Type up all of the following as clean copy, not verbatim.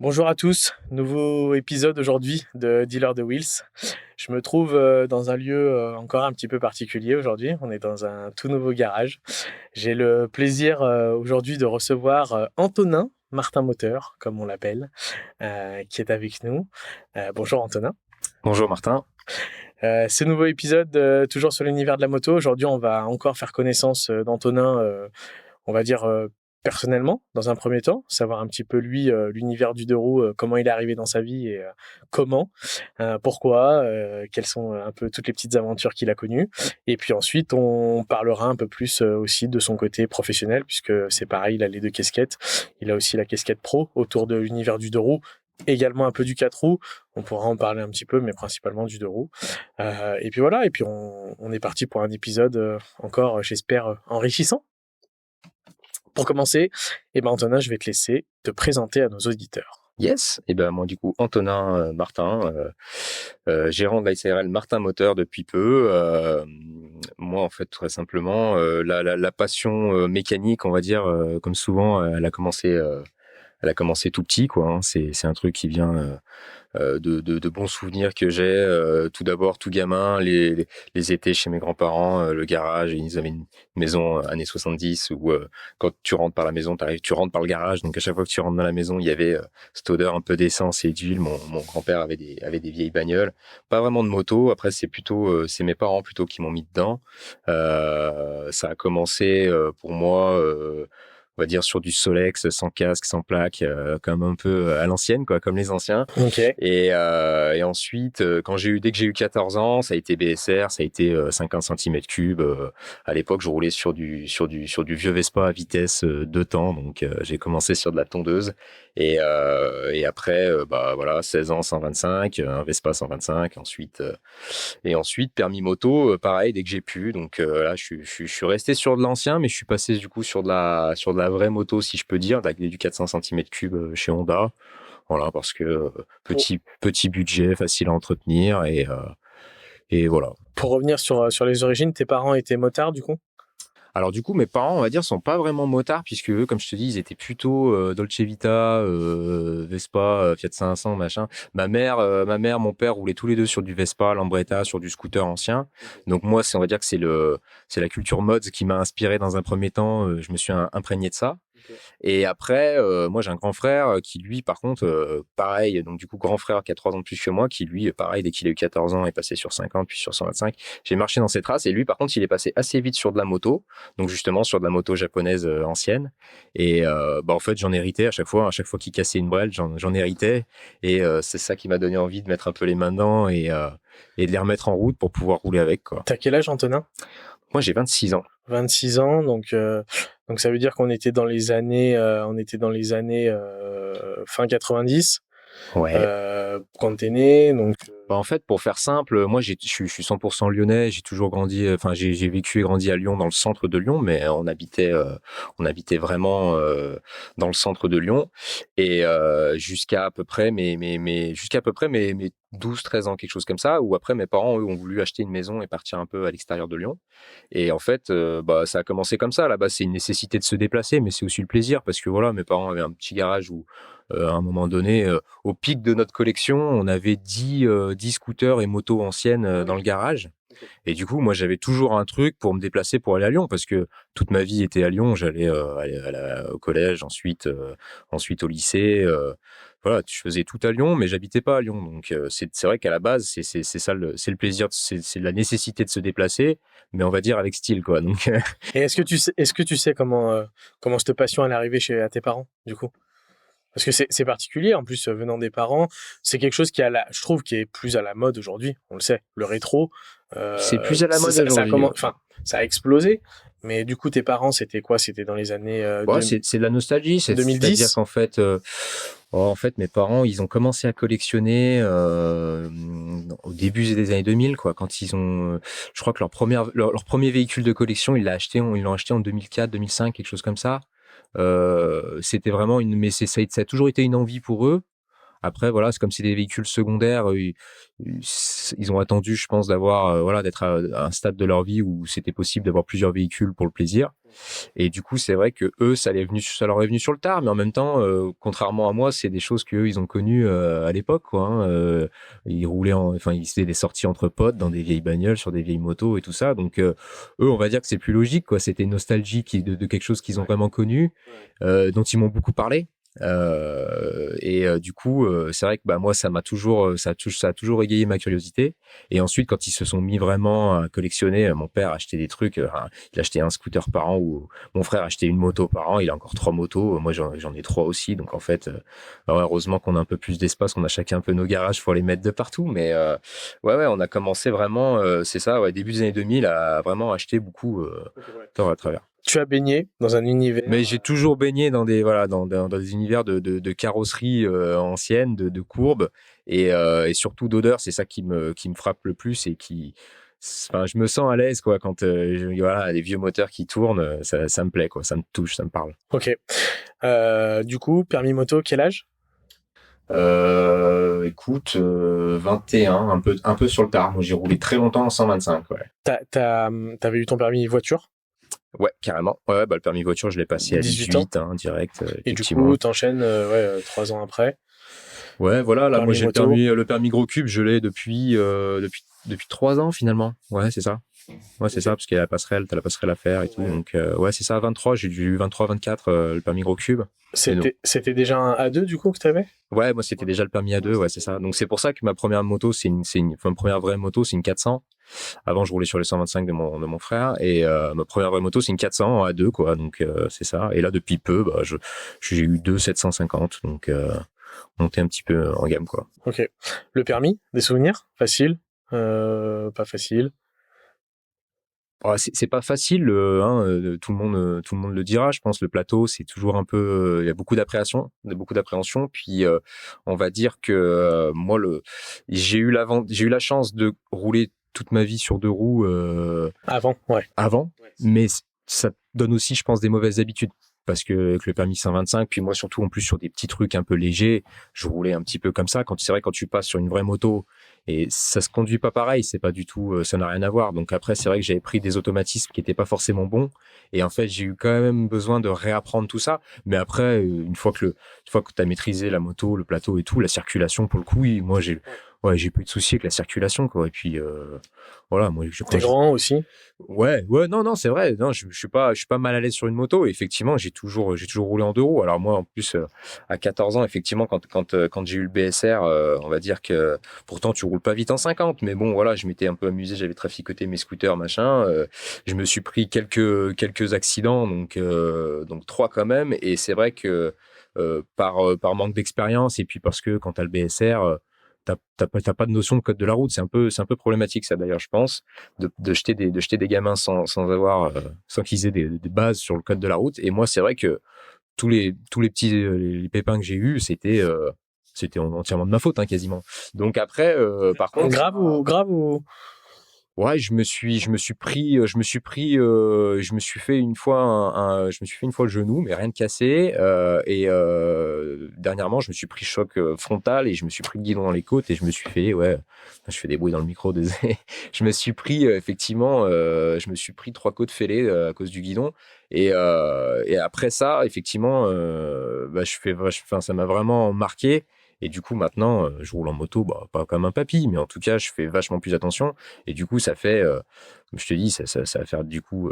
Bonjour à tous, nouveau épisode aujourd'hui de Dealer de Wheels. Je me trouve dans un lieu encore un petit peu particulier aujourd'hui. On est dans un tout nouveau garage. J'ai le plaisir aujourd'hui de recevoir Antonin, Martin Moteur, comme on l'appelle, qui est avec nous. Bonjour Antonin. Bonjour Martin. Ce nouveau épisode, toujours sur l'univers de la moto. Aujourd'hui, on va encore faire connaissance d'Antonin, on va dire personnellement, dans un premier temps, savoir un petit peu lui, l'univers du deux roues, comment il est arrivé dans sa vie et comment, pourquoi, quelles sont un peu toutes les petites aventures qu'il a connues. Et puis ensuite, on parlera un peu plus aussi de son côté professionnel, puisque c'est pareil, il a les deux casquettes. Il a aussi la casquette pro autour de l'univers du deux roues, également un peu du quatre roues. On pourra en parler un petit peu, mais principalement du deux roues. Et puis voilà, et puis on est parti pour un épisode encore, j'espère, enrichissant. Pour commencer, Antonin, je vais te laisser te présenter à nos auditeurs. Yes, et ben moi du coup Antonin Martin, gérant de la SARL Martin Moteur depuis peu. Moi en fait très simplement la passion mécanique, on va dire, comme souvent, elle a commencé tout petit quoi. Hein. C'est un truc qui vient de bons souvenirs que j'ai. Tout d'abord, tout gamin, les étés chez mes grands-parents, le garage, ils avaient une maison années 70 où quand tu rentres par la maison, tu rentres par le garage. Donc à chaque fois que tu rentres dans la maison, il y avait cette odeur un peu d'essence et d'huile. Mon grand-père avait des vieilles bagnoles, pas vraiment de moto. Après, c'est mes parents plutôt qui m'ont mis dedans. Ça a commencé pour moi. On va dire sur du Solex, sans casque, sans plaque, comme un peu à l'ancienne, quoi, comme les anciens. Ok. Et ensuite, dès que j'ai eu 14 ans, ça a été BSR, ça a été 50 cm3. À l'époque, je roulais sur du vieux Vespa à vitesse 2 temps, donc j'ai commencé sur de la tondeuse. Et après, bah voilà, 16 ans 125, un Vespa 125. Ensuite permis moto, pareil dès que j'ai pu. Donc là, je suis resté sur de l'ancien, mais je suis passé du coup sur de la vraie moto, si je peux dire, avec du 400 cm3 chez Honda. Voilà, parce que petit budget, facile à entretenir et voilà. Pour revenir sur les origines, tes parents étaient motards du coup? Alors du coup, mes parents, on va dire, sont pas vraiment motards puisque eux, comme je te dis, ils étaient plutôt Dolce Vita, Vespa, Fiat 500, machin. Ma mère, mon père roulaient tous les deux sur du Vespa, Lambretta, sur du scooter ancien. Donc moi, on va dire que c'est la culture mods qui m'a inspiré dans un premier temps. Je me suis imprégné de ça. Et après, moi, j'ai un grand frère qui, lui, par contre, pareil, donc du coup, grand frère qui a 3 ans de plus que moi, qui, lui, pareil, dès qu'il a eu 14 ans, est passé sur 50, puis sur 125. J'ai marché dans ses traces. Et lui, par contre, il est passé assez vite sur de la moto. Donc, justement, sur de la moto japonaise ancienne. Et bah, en fait, j'en héritais à chaque fois qu'il cassait une brelle, j'en héritais. Et c'est ça qui m'a donné envie de mettre un peu les mains dedans et de les remettre en route pour pouvoir rouler avec, quoi. T'as quel âge, Antonin? Moi, j'ai 26 ans. 26 ans, donc ça veut dire qu'on était dans les années, fin 90, Ouais. quand t'es né, donc Bah, en fait, pour faire simple, moi, je suis 100% lyonnais. J'ai toujours grandi, enfin, j'ai vécu et grandi à Lyon, dans le centre de Lyon, mais on habitait vraiment dans le centre de Lyon et jusqu'à peu près mes 12, 13 ans, quelque chose comme ça. Où après, mes parents, eux, ont voulu acheter une maison et partir un peu à l'extérieur de Lyon. Et en fait, bah, ça a commencé comme ça. Là-bas, c'est une nécessité de se déplacer, mais c'est aussi le plaisir parce que voilà, mes parents avaient un petit garage où, à un moment donné, au pic de notre collection, on avait 10 scooters et motos anciennes dans le garage. Et du coup, moi, j'avais toujours un truc pour me déplacer pour aller à Lyon parce que toute ma vie était à Lyon. J'allais au collège, ensuite au lycée. Voilà, je faisais tout à Lyon, mais j'habitais pas à Lyon. Donc, c'est vrai qu'à la base, c'est ça, c'est le plaisir, c'est la nécessité de se déplacer, mais on va dire avec style, quoi. Donc, et est-ce que tu sais comment cette passion elle est arrivée à tes parents du coup? Parce que c'est particulier, en plus, venant des parents, c'est quelque chose je trouve, qui est plus à la mode aujourd'hui. On le sait, le rétro, c'est plus à la mode ça a aujourd'hui. enfin, ça a explosé. Mais du coup, tes parents, c'était quoi? C'était dans les années Ouais, c'est de la nostalgie. C'est-à-dire 2010? qu'en fait, en fait, mes parents, ils ont commencé à collectionner au début des années 2000, quoi. Quand je crois que leur premier véhicule de collection, ils l'ont acheté en 2004, 2005, quelque chose comme ça. C'était vraiment ça a toujours été une envie pour eux. Après, voilà, c'est comme c'est des véhicules secondaires, ils ont attendu, je pense, d'avoir, voilà, d'être à un stade de leur vie où c'était possible d'avoir plusieurs véhicules pour le plaisir. Et du coup, c'est vrai que eux, ça leur est venu sur le tard, mais en même temps, contrairement à moi, c'est des choses qu'eux, ils ont connues à l'époque, quoi. Hein. Ils faisaient des sorties entre potes dans des vieilles bagnoles, sur des vieilles motos et tout ça. Donc, eux, on va dire que c'est plus logique, quoi. C'était nostalgique de quelque chose qu'ils ont vraiment connu, dont ils m'ont beaucoup parlé. Du coup, c'est vrai que bah moi, ça a toujours égayé ma curiosité. Et ensuite, quand ils se sont mis vraiment à collectionner, mon père achetait des trucs. Il achetait un scooter par an, ou mon frère achetait une moto par an. Il a encore 3 motos. Moi, j'en ai 3 aussi. Donc en fait, heureusement qu'on a un peu plus d'espace. On a chacun un peu nos garages pour les mettre de partout. Mais ouais, on a commencé vraiment, c'est ça, ouais, début des années 2000, à vraiment acheter beaucoup à travers. Tu as baigné dans un univers. Mais j'ai toujours baigné dans des univers de carrosserie ancienne, de courbes et surtout d'odeur. C'est ça qui me frappe le plus et enfin, je me sens à l'aise, quoi, quand voilà, les vieux moteurs qui tournent, ça me plaît, quoi, ça me touche, ça me parle. Ok. Du coup, permis moto, quel âge? Écoute, 21, un peu sur le tard. Moi, j'ai roulé très longtemps en 125, ouais. T'avais eu ton permis voiture? Ouais, carrément. Ouais, bah, le permis voiture, je l'ai passé à 18 ans, direct. Et du coup, t'enchaînes 3 ans après. Ouais, voilà, là, moi, j'ai moto. le permis gros cube, je l'ai depuis 3 ans, finalement. Ouais, c'est ça. Ouais, c'est ça, parce qu'il y a t'as la passerelle à faire et tout. Donc, ouais, c'est ça, 23, j'ai eu 23, 24, le permis gros cube. C'était déjà un A2, du coup, que t'avais? Ouais, moi, c'était déjà le permis A2, ouais, c'est ça. Donc, c'est pour ça que ma première moto, ma première vraie moto, c'est une 400. Avant, je roulais sur les 125 de mon frère, et ma première vraie moto, c'est une 400 en A2, quoi. Donc, c'est ça. Et là, depuis peu, bah, j'ai eu 2 750, donc monter un petit peu en gamme, quoi. Ok. Le permis, des souvenirs? Facile? Pas facile? C'est pas facile, tout le monde le dira. Je pense le plateau, c'est toujours un peu, il y a beaucoup d'appréhension. Puis on va dire que moi, j'ai eu la chance de rouler toute ma vie sur 2 roues avant, mais ça donne aussi, je pense, des mauvaises habitudes. Parce que avec le permis 125, puis moi surtout en plus sur des petits trucs un peu légers, je roulais un petit peu comme ça. C'est vrai, quand tu passes sur une vraie moto, et ça se conduit pas pareil, c'est pas du tout, ça n'a rien à voir. Donc après, c'est vrai que j'avais pris des automatismes qui étaient pas forcément bons, et en fait, j'ai eu quand même besoin de réapprendre tout ça. Mais après, une fois que t'as maîtrisé la moto, le plateau et tout, la circulation, pour le coup, oui, moi j'ai pas eu de soucis avec la circulation, quoi. Et puis voilà, moi t'es grand aussi. Ouais, non, c'est vrai. Non, je suis pas mal à l'aise sur une moto. Et effectivement, j'ai toujours roulé en 2 roues. Alors moi, en plus, à 14 ans, effectivement, quand j'ai eu le BSR, on va dire que pourtant tu roules pas vite en 50, mais bon, voilà, je m'étais un peu amusé, j'avais traficoté mes scooters, machin. Je me suis pris quelques accidents, donc 3 quand même. Et c'est vrai que par manque d'expérience, et puis parce que quand t'as le BSR, t'as pas de notion de code de la route. C'est un peu problématique, ça, d'ailleurs, je pense, de jeter des gamins sans qu'ils aient des bases sur le code de la route. Et moi, c'est vrai que tous les petits les pépins que j'ai eus, c'était entièrement de ma faute, hein, quasiment. Donc après, par contre, grave ou ouais, je me suis fait une fois le genou, mais rien de cassé. Dernièrement, je me suis pris choc frontal, et je me suis pris le guidon dans les côtes, et je me suis fait, ouais, je fais des bruits dans le micro, désolé. Je me suis pris effectivement, je me suis pris 3 côtes fêlées à cause du guidon. Et après ça, effectivement, ça m'a vraiment marqué. Et du coup, maintenant, je roule en moto, bah, pas comme un papy, mais en tout cas, je fais vachement plus attention. Et du coup, ça fait, je te dis, ça va faire du coup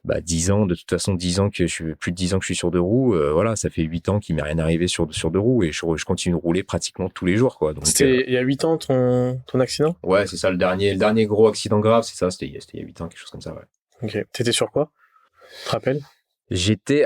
10 ans, de toute façon, 10 ans plus de 10 ans que je suis sur 2 roues. Voilà, ça fait 8 ans qu'il m'est rien arrivé sur 2 roues, et je continue de rouler pratiquement tous les jours, quoi. Donc, c'était il y a 8 ans ton accident? Ouais, c'est ça, le dernier gros accident grave, c'est ça, c'était il y a 8 ans, quelque chose comme ça, ouais. Ok. T'étais sur quoi? Tu te rappelles?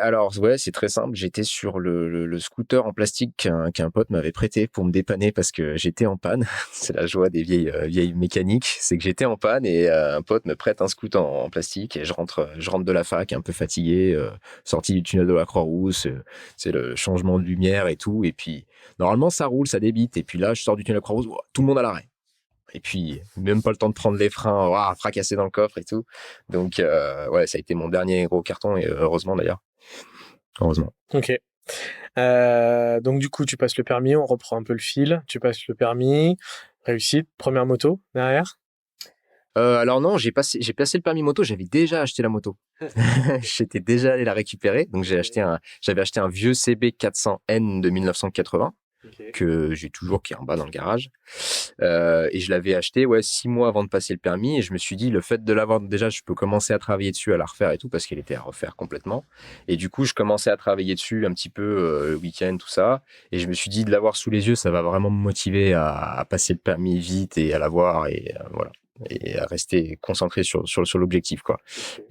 Alors ouais, c'est très simple. J'étais sur le scooter en plastique qu'un pote m'avait prêté pour me dépanner parce que j'étais en panne. C'est la joie des vieilles mécaniques, c'est que j'étais en panne, et un pote me prête un scooter en plastique, et je rentre de la fac un peu fatigué, sorti du tunnel de la Croix-Rousse, c'est le changement de lumière et tout, et puis normalement ça roule, ça débite, et puis là je sors du tunnel de la Croix-Rousse, tout le monde à l'arrêt. Et puis, même pas le temps de prendre les freins, fracassé dans le coffre et tout. Donc, ouais, ça a été mon dernier gros carton, et heureusement d'ailleurs. Heureusement. Ok. Donc du coup, tu passes le permis, on reprend un peu le fil. Tu passes le permis, réussite, première moto derrière. Alors non, j'ai passé le permis moto, j'avais déjà acheté la moto. J'étais déjà allé la récupérer, donc j'avais acheté un vieux CB 400N de 1980 Ok. que j'ai toujours, qui est en bas dans le garage. Et je l'avais acheté 6 mois avant de passer le permis, et je me suis dit, le fait de l'avoir déjà, je peux commencer à travailler dessus, à la refaire et tout, parce qu'elle était à refaire complètement. Et du coup, je commençais à travailler dessus un petit peu le week-end, tout ça. Et je me suis dit, de l'avoir sous les yeux, ça va vraiment me motiver à passer le permis vite et à l'avoir, et voilà. Et à rester concentré sur l'objectif, quoi.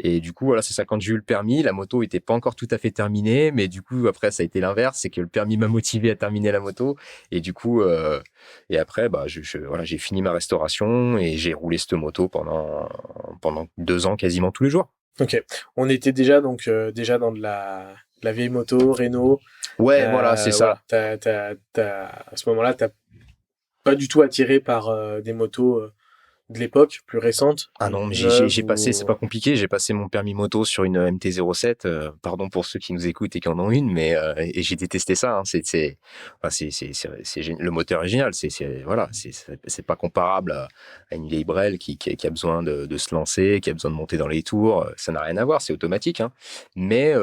Et du coup, voilà, c'est ça. Quand j'ai eu le permis, la moto était pas encore tout à fait terminée, mais du coup, après, ça a été l'inverse, c'est que le permis m'a motivé à terminer la moto. Et du coup, et après, bah, voilà, j'ai fini ma restauration et j'ai roulé cette moto pendant 2 ans, quasiment tous les jours. Ok. On était déjà donc déjà dans de la vieille moto, Renault. Ouais, voilà, c'est ça. Voilà. À ce moment-là, t'as pas du tout attiré par des motos de l'époque, plus récentes, Ah non, mais neuves j'ai passé, c'est ou. pas compliqué, j'ai passé mon permis moto sur une MT-07, pardon pour ceux qui nous écoutent et qui en ont une, mais et j'ai détesté ça, hein. Enfin, le moteur est génial, voilà, c'est pas comparable à une vieille Brel qui a besoin de se lancer, qui a besoin de monter dans les tours, ça n'a rien à voir, c'est automatique, hein. Mais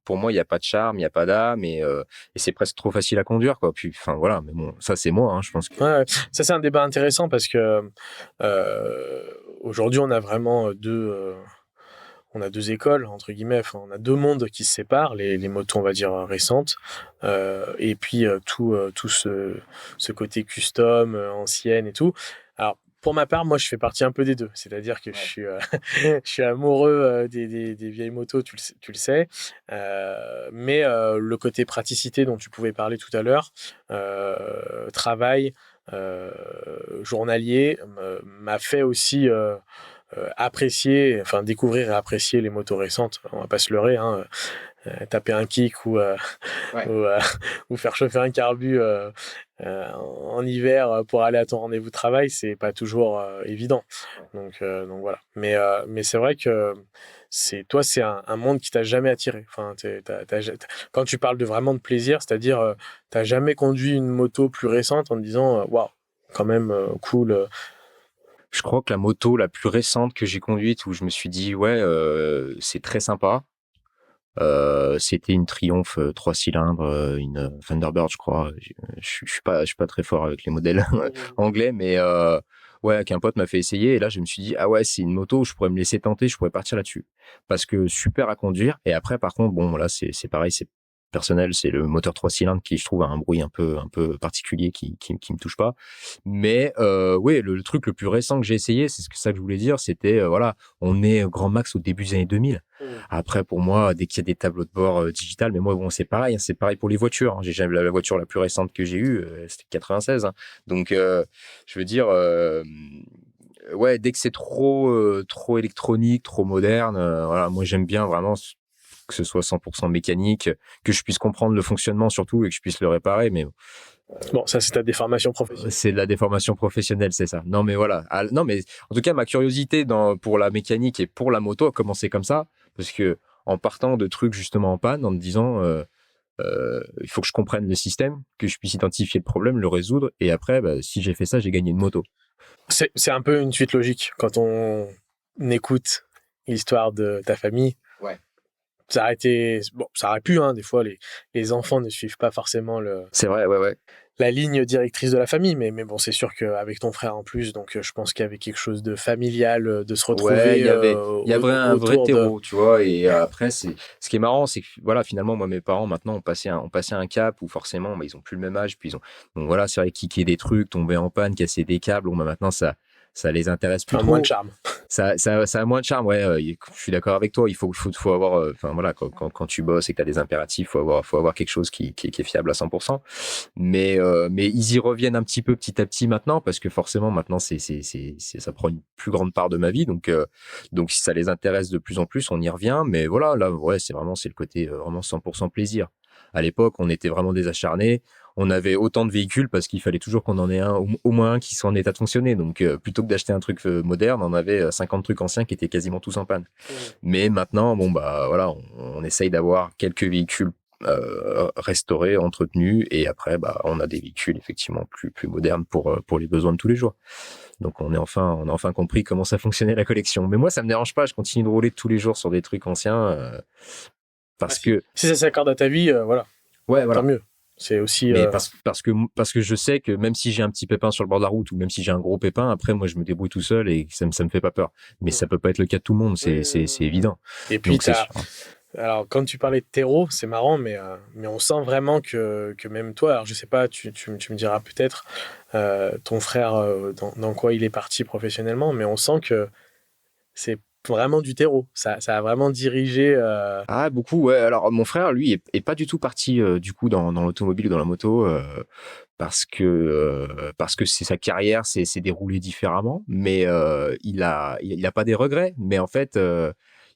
pour moi, il y a pas de charme, il y a pas d'âme, et c'est presque trop facile à conduire, quoi. Puis, enfin voilà, mais bon, ça c'est moi, hein, je pense que. Ouais, ça c'est un débat intéressant parce que aujourd'hui on a vraiment on a deux écoles entre guillemets, enfin, on a deux mondes qui se séparent, les motos on va dire récentes, et puis tout ce côté custom, ancienne et tout. Alors pour ma part, moi je fais partie un peu des deux, c'est-à-dire que je suis je suis amoureux des vieilles motos, tu le sais, mais le côté praticité dont tu pouvais parler tout à l'heure, travail journalier, m'a fait aussi apprécier, enfin découvrir et apprécier les motos récentes. On va pas se leurrer, hein, taper un kick Ouais. ou, euh, ou faire chauffer un carbu en hiver pour aller à ton rendez-vous de travail, c'est pas toujours évident. Donc voilà. Mais c'est vrai que c'est un monde qui t'a jamais attiré. Enfin, quand tu parles de vraiment de plaisir, c'est-à-dire t'as jamais conduit une moto plus récente en te disant waouh, quand même cool. Je crois que la moto la plus récente que j'ai conduite où je me suis dit ouais, c'est très sympa, c'était une Triumph 3 cylindres, une Thunderbird, je crois. Je suis pas très fort avec les modèles anglais, mais ouais, qu'un pote m'a fait essayer, et là je me suis dit ah ouais, c'est une moto où je pourrais me laisser tenter, je pourrais partir là-dessus parce que super à conduire. Et après par contre bon là c'est pareil, c'est personnel, c'est le moteur 3 cylindres qui je trouve a un bruit un peu particulier qui me touche pas. Mais oui, le truc le plus récent que j'ai essayé, c'est ça que je voulais dire, c'était voilà, on est au grand max au début des années 2000. Après, pour moi, dès qu'il y a des tableaux de bord digital, mais moi, bon, c'est pareil, hein, c'est pareil pour les voitures, hein. J'ai jamais la voiture la plus récente que j'ai eue, c'était 96, hein. Donc, je veux dire, ouais, dès que c'est trop électronique, trop moderne, voilà, moi, j'aime bien vraiment que ce soit 100% mécanique, que je puisse comprendre le fonctionnement surtout et que je puisse le réparer. Mais Bon, ça c'est ta déformation professionnelle. c'est de la déformation professionnelle, c'est ça. Non, mais voilà. Non, mais en tout cas, ma curiosité pour la mécanique et pour la moto a commencé comme ça, parce que en partant de trucs justement en panne, en me disant, il faut que je comprenne le système, que je puisse identifier le problème, le résoudre, et après, bah, si j'ai fait ça, j'ai gagné une moto. C'est un peu une suite logique quand on écoute l'histoire de ta famille. Ouais. Ça aurait été, bon, ça aurait pu, hein, des fois les enfants ne suivent pas forcément C'est vrai, ouais, ouais. la ligne directrice de la famille, mais bon, c'est sûr qu'avec ton frère en plus, donc je pense qu'il y avait quelque chose de familial, de se Ouais, retrouver il y avait un vrai autour de. terreau, tu vois. Et après, ce qui est marrant, c'est que voilà, finalement, moi, mes parents maintenant ont passé un cap où forcément, bah, ils ont plus le même âge, puis donc voilà, c'est vrai, kicker des trucs, tomber en panne, casser des câbles, bon, bah, maintenant ça les intéresse plus Enfin, moins de trop. charme. Ça a moins de charme, ouais. Je suis d'accord avec toi. Il faut avoir, enfin voilà, quand tu bosses et que tu as des impératifs, faut avoir quelque chose qui est fiable à 100%. Mais ils y reviennent un petit peu petit à petit maintenant, parce que forcément maintenant ça prend une plus grande part de ma vie. Donc si ça les intéresse de plus en plus, on y revient. Mais voilà, là, ouais, c'est le côté vraiment 100% plaisir. À l'époque, on était vraiment des acharnés. On avait autant de véhicules parce qu'il fallait toujours qu'on en ait un, au moins un qui soit en état de fonctionner. Donc, plutôt que d'acheter un truc moderne, on avait 50 trucs anciens qui étaient quasiment tous en panne. Mais maintenant, bon, bah, voilà, on essaye d'avoir quelques véhicules restaurés, entretenus, et après, on a des véhicules effectivement plus modernes pour les besoins de tous les jours. Donc on a enfin compris comment ça fonctionnait la collection. Mais moi, ça me dérange pas, je continue de rouler tous les jours sur des trucs anciens parce que Si ça s'accorde à ta vie, voilà, ouais, tant voilà. mieux. C'est aussi. Mais parce que je sais que même si j'ai un petit pépin sur le bord de la route ou même si j'ai un gros pépin, après moi je me débrouille tout seul et ça me fait pas peur. Mais ça peut pas être le cas de tout le monde, c'est évident. Et puis Donc c'est sûr. alors quand tu parlais de terreau, c'est marrant, mais on sent vraiment que même toi, alors je sais pas, tu me diras peut-être ton frère dans quoi il est parti professionnellement, mais on sent que c'est vraiment du terreau. Ça a vraiment dirigé. Ah, beaucoup, ouais. Alors, mon frère, lui, est pas du tout parti, du coup, dans l'automobile ou dans la moto, parce que c'est sa carrière s'est déroulée différemment. Mais il a pas des regrets. Mais en fait,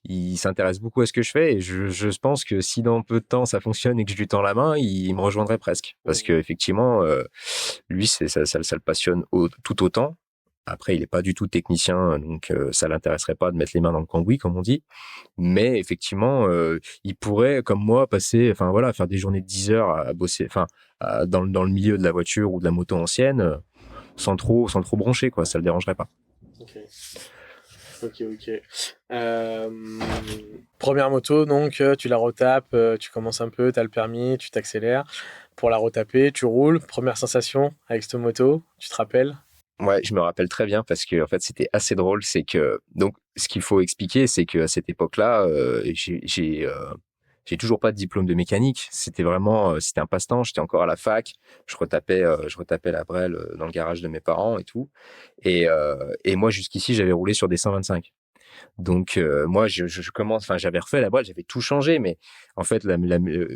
il s'intéresse beaucoup à ce que je fais. Et je pense que si dans peu de temps ça fonctionne et que je lui tends la main, il me rejoindrait presque. Parce que effectivement, lui, ça le passionne tout autant. Après, il est pas du tout technicien, donc ça l'intéresserait pas de mettre les mains dans le cambouis, comme on dit. Mais effectivement, il pourrait, comme moi, enfin voilà, faire des journées de 10 heures à bosser, enfin, dans le milieu de la voiture ou de la moto ancienne, sans trop broncher, quoi. Ça le dérangerait pas. Ok, ok. Première moto, donc tu la retapes, tu commences un peu, tu as le permis, tu t'accélères. Pour la retaper, tu roules. Première sensation avec cette moto, tu te rappelles? Ouais, je me rappelle très bien parce que en fait, c'était assez drôle. C'est que donc, ce qu'il faut expliquer, c'est qu'à cette époque-là, j'ai toujours pas de diplôme de mécanique. C'était vraiment, c'était un passe-temps. J'étais encore à la fac. Je retapais la brelle dans le garage de mes parents et tout. Et moi, jusqu'ici, j'avais roulé sur des 125. Donc moi, je commence, enfin j'avais refait la boîte, j'avais tout changé, mais en fait,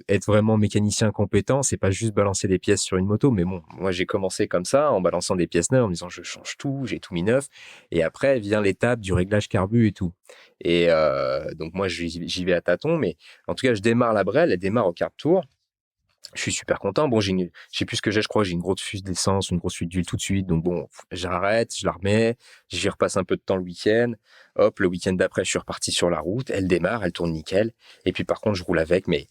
être vraiment mécanicien compétent, c'est pas juste balancer des pièces sur une moto. Mais bon, moi j'ai commencé comme ça, en balançant des pièces neuves, en me disant je change tout, j'ai tout mis neuf. Et après vient l'étape du réglage carbu et tout. Et donc moi j'y vais à tâtons, mais en tout cas je démarre la brelle, elle démarre au quart de tour. Je suis super content. Bon, je sais plus ce que j'ai, je crois, j'ai une grosse fuite d'essence, une grosse fuite d'huile tout de suite. Donc bon, j'arrête, je la remets, j'y repasse un peu de temps le week-end. Hop, le week-end d'après, je suis reparti sur la route. Elle démarre, elle tourne nickel. Et puis par contre, je roule avec, mais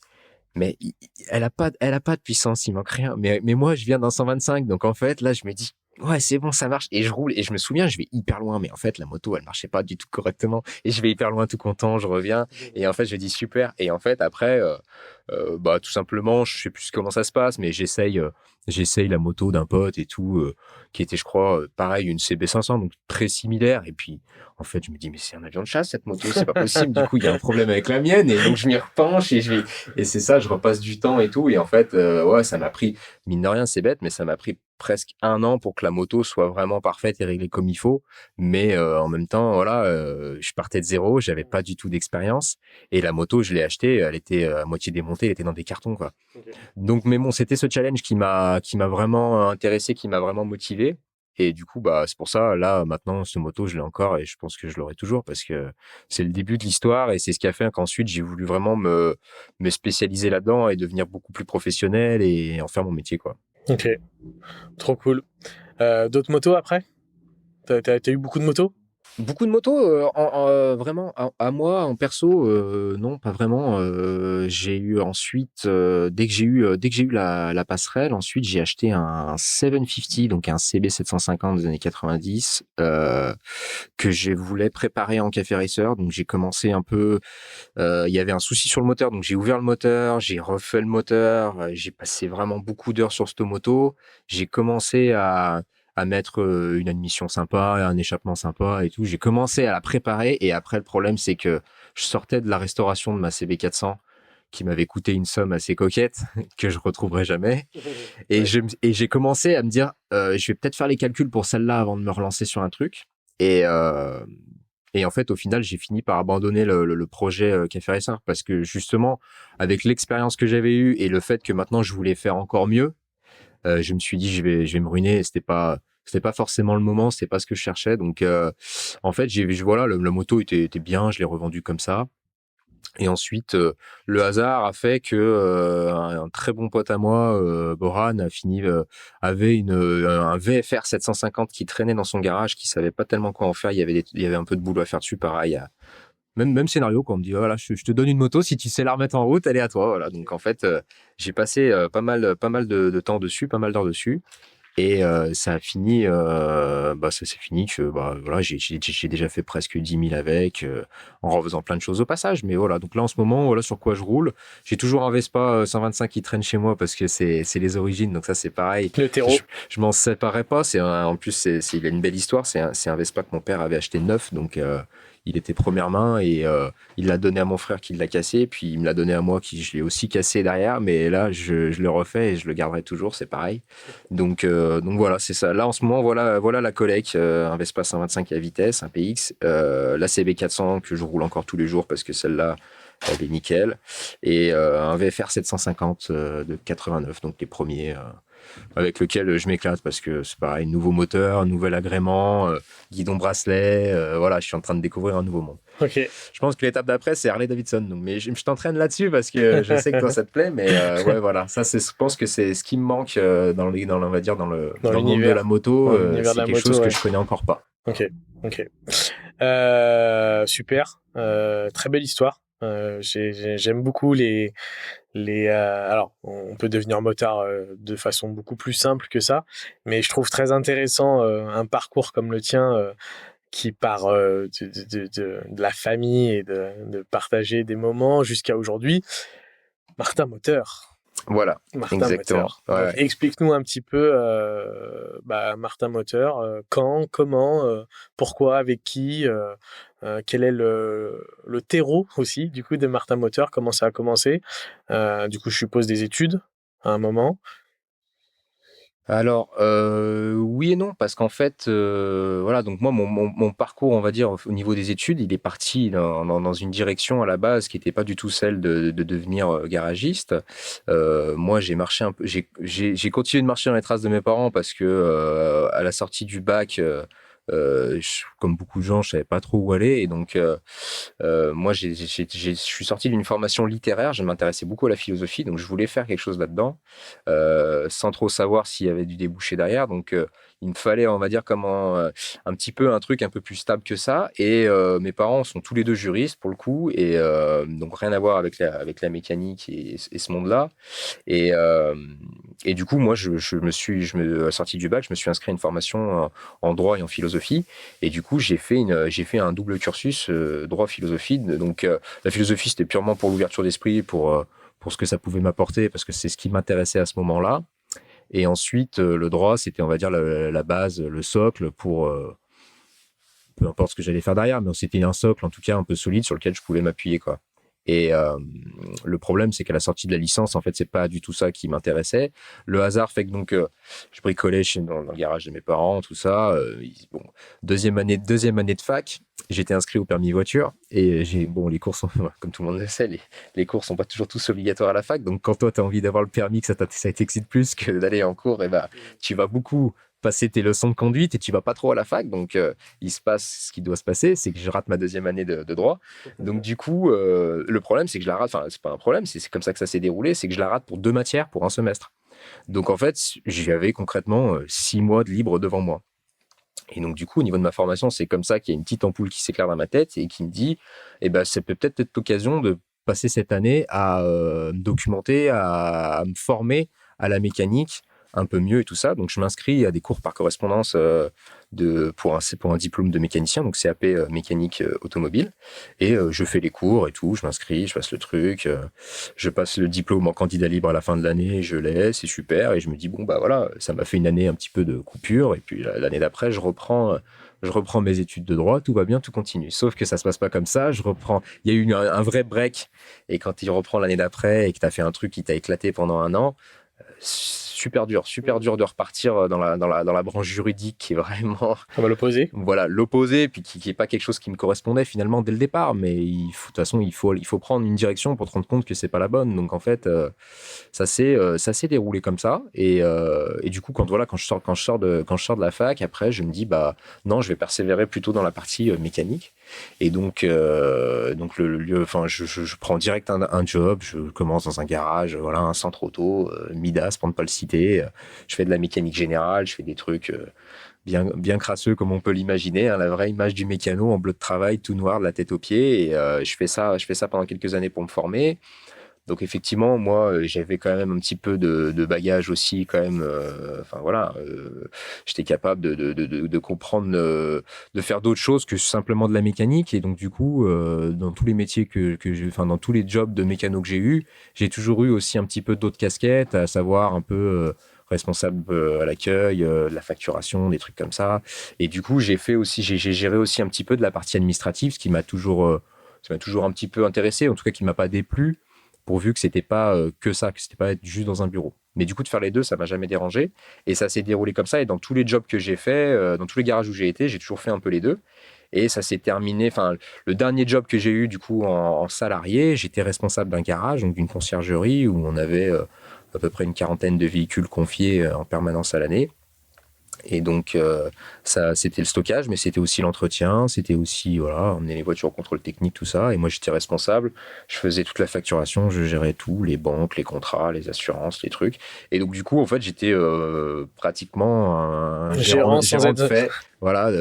elle a pas de puissance, il manque rien. Mais moi, je viens d'un 125, donc en fait, là, je me dis, ouais, c'est bon, ça marche. Et je roule, et je me souviens, je vais hyper loin, mais en fait, la moto, elle marchait pas du tout correctement. Et je vais hyper loin, tout content, je reviens. Et en fait, je dis super. Et en fait, après, tout simplement, je sais plus comment ça se passe, mais j'essaye la moto d'un pote et tout, qui était, je crois, pareil, une CB500, donc très similaire. Et puis, en fait, je me dis, mais c'est un avion de chasse, cette moto, c'est pas possible. Du coup, il y a un problème avec la mienne. Et donc, je m'y repenche et c'est ça, je repasse du temps et tout. Et en fait, ouais, ça m'a pris, mine de rien, c'est bête, mais ça m'a pris presque 1 an pour que la moto soit vraiment parfaite et réglée comme il faut. Mais en même temps, voilà, je partais de zéro, j'avais pas du tout d'expérience. Et la moto, je l'ai achetée, elle était à moitié démontée, elle était dans des cartons, quoi. Ok. Donc, mais bon, c'était ce challenge qui m'a vraiment intéressé, qui m'a vraiment motivé. Et du coup, c'est pour ça, là, maintenant, ce moto, je l'ai encore et je pense que je l'aurai toujours parce que c'est le début de l'histoire et c'est ce qui a fait qu'ensuite, j'ai voulu vraiment me spécialiser là-dedans et devenir beaucoup plus professionnel et en faire mon métier, quoi. Ok, trop cool. D'autres motos après? T'as eu beaucoup de motos? Beaucoup de motos, vraiment, à moi, en perso, non, pas vraiment. J'ai eu ensuite, dès que j'ai eu la passerelle, ensuite, j'ai acheté un 750, donc un CB 750 des années 90, que je voulais préparer en café racer. Donc, j'ai commencé un peu, il y avait un souci sur le moteur, donc j'ai ouvert le moteur, j'ai refait le moteur, j'ai passé vraiment beaucoup d'heures sur cette moto. J'ai commencé à mettre une admission sympa, un échappement sympa et tout. J'ai commencé à la préparer et après le problème c'est que je sortais de la restauration de ma CB400 qui m'avait coûté une somme assez coquette que je retrouverai jamais et Ouais. j'ai commencé à me dire je vais peut-être faire les calculs pour celle-là avant de me relancer sur un truc et et en fait, au final, j'ai fini par abandonner le projet Café Racer parce que justement, avec l'expérience que j'avais eue et le fait que maintenant je voulais faire encore mieux, je me suis dit je vais me ruiner. C'était pas forcément le moment, c'était pas ce que je cherchais. Donc en fait, voilà, la moto était bien, je l'ai revendue comme ça. Et ensuite, le hasard a fait que un très bon pote à moi, Boran, avait un VFR 750 qui traînait dans son garage, qui savait pas tellement quoi en faire. Il y avait un peu de boulot à faire dessus, pareil, même scénario, quoi. On me dit, voilà, je te donne une moto, si tu sais la remettre en route, elle est à toi. Voilà. Donc, en fait, j'ai passé pas mal de temps dessus, pas mal d'heures dessus. Et ça a fini, ça s'est fini que voilà, j'ai déjà fait presque 10 000 avec, en refaisant plein de choses au passage. Mais voilà, donc là en ce moment, voilà sur quoi je roule. J'ai toujours un Vespa 125 qui traîne chez moi parce que c'est les origines, donc ça c'est pareil. Le terreau. Je m'en séparais pas. En plus il a une belle histoire. C'est un Vespa que mon père avait acheté neuf, donc il était première main et il l'a donné à mon frère qui l'a cassé, puis il me l'a donné à moi qui je l'ai aussi cassé derrière. Mais là je le refais et je le garderai toujours, c'est pareil. Donc voilà, c'est ça. Là en ce moment, voilà la collecte, un Vespa 125 à vitesse, un PX, la CB 400 que je roule encore tous les jours parce que celle-là, elle est nickel, et un VFR 750 de 89, donc les premiers. Avec lequel je m'éclate parce que c'est pareil, nouveau moteur, nouvel agrément, guidon bracelet, voilà, je suis en train de découvrir un nouveau monde. Ok. Je pense que l'étape d'après, c'est Harley Davidson. Donc, mais je t'entraîne là-dessus parce que je sais que toi, ça te plaît. Mais ouais, voilà. Ça, je pense que c'est ce qui me manque on va dire, dans le monde de la moto. C'est quelque chose que je connais encore pas. Ok. Super. Très belle histoire. J'aime beaucoup alors, on peut devenir motard de façon beaucoup plus simple que ça, mais je trouve très intéressant un parcours comme le tien qui part de la famille et de partager des moments jusqu'à aujourd'hui. Martin Moteur. Voilà, Martin exactement. Moteur. Donc, explique-nous un petit peu Martin Moteur, quand, comment, pourquoi, avec qui, quel est le terreau aussi du coup de Martin Moteur, comment ça a commencé. Du coup, je suppose des études à un moment. Alors, oui et non, parce qu'en fait, voilà, donc moi, mon parcours, on va dire, au niveau des études, il est parti dans une direction à la base qui n'était pas du tout celle de devenir garagiste. Moi, j'ai marché un peu, j'ai continué de marcher dans les traces de mes parents parce que à la sortie du bac, comme beaucoup de gens, je savais pas trop où aller, et donc moi, je suis sorti d'une formation littéraire. Je m'intéressais beaucoup à la philosophie, donc je voulais faire quelque chose là-dedans, sans trop savoir s'il y avait du débouché derrière. Donc, il me fallait, on va dire, un petit peu un truc un peu plus stable que ça. Et mes parents sont tous les deux juristes pour le coup, et donc rien à voir avec la mécanique et ce monde-là. Et du coup, moi, sorti du bac, je me suis inscrit à une formation en droit et en philosophie. Et du coup, j'ai fait un double cursus droit-philosophie. Donc, la philosophie, c'était purement pour l'ouverture d'esprit, pour ce que ça pouvait m'apporter, parce que c'est ce qui m'intéressait à ce moment-là. Et ensuite, le droit, c'était, on va dire, la base, le socle pour peu importe ce que j'allais faire derrière, mais c'était un socle, en tout cas, un peu solide sur lequel je pouvais m'appuyer, quoi. Et le problème, c'est qu'à la sortie de la licence, en fait, c'est pas du tout ça qui m'intéressait. Le hasard fait que donc je bricolais dans le garage de mes parents, tout ça. Deuxième année de fac, j'étais inscrit au permis voiture, et les cours sont, comme tout le monde le sait, les cours sont pas toujours tous obligatoires à la fac. Donc quand toi t'as envie d'avoir le permis, que ça t'excite plus que d'aller en cours, et tu vas beaucoup passer tes leçons de conduite et tu vas pas trop à la fac. Donc il se passe ce qui doit se passer, c'est que je rate ma deuxième année de droit. Donc du coup, le problème, c'est que je la rate. Enfin, c'est pas un problème, c'est comme ça que ça s'est déroulé, c'est que je la rate pour 2 matières pour un semestre. Donc en fait, j'avais concrètement 6 mois de libre devant moi. Et donc du coup, au niveau de ma formation, c'est comme ça qu'il y a une petite ampoule qui s'éclaire dans ma tête et qui me dit, ça peut peut-être être l'occasion de passer cette année à me documenter, à me former à la mécanique un peu mieux et tout ça. Donc je m'inscris à des cours par correspondance pour un diplôme de mécanicien, donc CAP mécanique automobile. Et je fais les cours et tout, je m'inscris, je passe le truc, je passe le diplôme en candidat libre à la fin de l'année, je l'ai, c'est super. Et je me dis, voilà, ça m'a fait une année un petit peu de coupure. Et puis l'année d'après, je reprends mes études de droit, tout va bien, tout continue. Sauf que ça se passe pas comme ça. Il y a eu un vrai break. Et quand il reprend l'année d'après et que tu as fait un truc qui t'a éclaté pendant un an, super dur de repartir dans la branche juridique qui est vraiment l'opposé. Voilà, l'opposé, puis qui est pas quelque chose qui me correspondait finalement dès le départ. Mais de toute façon, il faut prendre une direction pour te rendre compte que c'est pas la bonne. Donc en fait, ça s'est déroulé comme ça. Et du coup, quand je sors de la fac, après, je me dis non, je vais persévérer plutôt dans la partie mécanique. Et donc je prends direct un job. Je commence dans un garage, voilà, un centre auto, Midas pour ne pas le citer. Je fais de la mécanique générale, je fais des trucs bien crasseux comme on peut l'imaginer, hein, la vraie image du mécano en bleu de travail, tout noir, de la tête aux pieds. Et je fais ça pendant quelques années pour me former. Donc effectivement, moi, j'avais quand même un petit peu de bagage aussi, quand même. Enfin voilà, j'étais capable de comprendre, de faire d'autres choses que simplement de la mécanique. Et donc du coup, dans tous les métiers enfin dans tous les jobs de mécano que j'ai toujours eu aussi un petit peu d'autres casquettes, à savoir un peu responsable à l'accueil, de la facturation, des trucs comme ça. Et du coup, j'ai géré aussi un petit peu de la partie administrative, ça m'a toujours un petit peu intéressé, en tout cas qui m'a pas déplu, pourvu que c'était pas que ça, que c'était pas être juste dans un bureau. Mais du coup, de faire les deux, ça m'a jamais dérangé. Et ça s'est déroulé comme ça. Et dans tous les jobs que j'ai fait, dans tous les garages où j'ai été, j'ai toujours fait un peu les deux. Et ça s'est terminé. Enfin, le dernier job que j'ai eu, du coup, en salarié, j'étais responsable d'un garage, donc d'une conciergerie où on avait à peu près une quarantaine de véhicules confiés en permanence à l'année. Et donc, ça, c'était le stockage, mais c'était aussi l'entretien, c'était aussi, voilà, emmener les voitures au contrôle technique, tout ça. Et moi, j'étais responsable. Je faisais toute la facturation, je gérais tout, les banques, les contrats, les assurances, les trucs. Et donc, du coup, en fait, j'étais pratiquement un Gérant sans gérant de être. fait, voilà,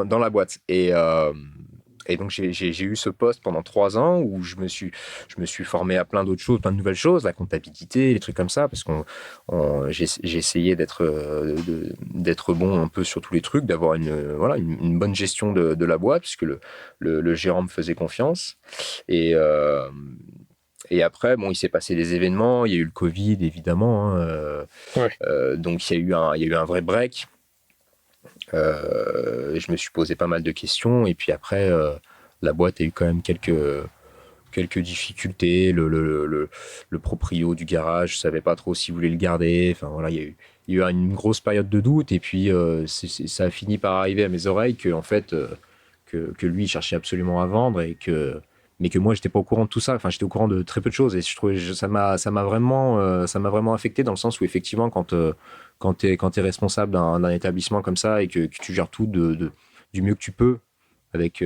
dans la boîte. Et donc, j'ai eu ce poste pendant 3 ans où je me suis formé à plein d'autres choses, plein de nouvelles choses, la comptabilité, les trucs comme ça, parce j'ai essayé d'être bon un peu sur tous les trucs, d'avoir voilà, une bonne gestion de la boîte, puisque le gérant me faisait confiance. Et, euh, et après, bon, il s'est passé des événements, il y a eu le Covid, évidemment, hein, Ouais. donc il y a eu un vrai break. Je me suis posé pas mal de questions, et puis après, la boîte a eu quand même quelques difficultés. Le proprio du garage, je savais pas trop s'il voulait le garder. Enfin voilà, il y a eu une grosse période de doute, et puis ça a fini par arriver à mes oreilles que en fait que lui il cherchait absolument à vendre, mais que moi j'étais pas au courant de tout ça. Enfin, j'étais au courant de très peu de choses, et je trouvais ça m'a vraiment affecté, dans le sens où effectivement quand t'es responsable d'un établissement comme ça, et que tu gères tout du mieux que tu peux avec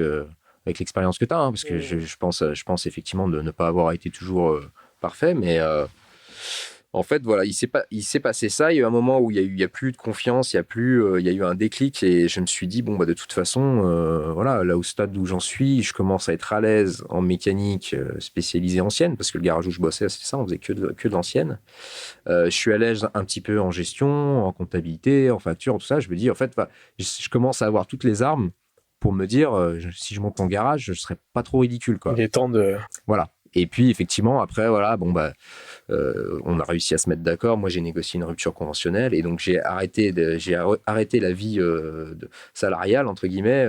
avec l'expérience que tu as, hein, parce que je pense effectivement de ne pas avoir été toujours parfait, mais en fait, voilà, il s'est passé ça. Il y a eu un moment où il y a plus de confiance, il y a eu un déclic, et je me suis dit, bon, bah, de toute façon, voilà, là au stade où j'en suis, je commence à être à l'aise en mécanique spécialisée ancienne, parce que le garage où je bossais, c'était ça, on faisait que de l'ancienne. Je suis à l'aise un petit peu en gestion, en comptabilité, en facture, tout ça. Je me dis, en fait, bah, je commence à avoir toutes les armes pour me dire, si je monte mon garage, je serais pas trop ridicule, quoi. Il est temps de. Voilà. Et puis effectivement, après, voilà, bon bah, on a réussi à se mettre d'accord. Moi, j'ai négocié une rupture conventionnelle, et donc j'ai arrêté la vie salariale entre guillemets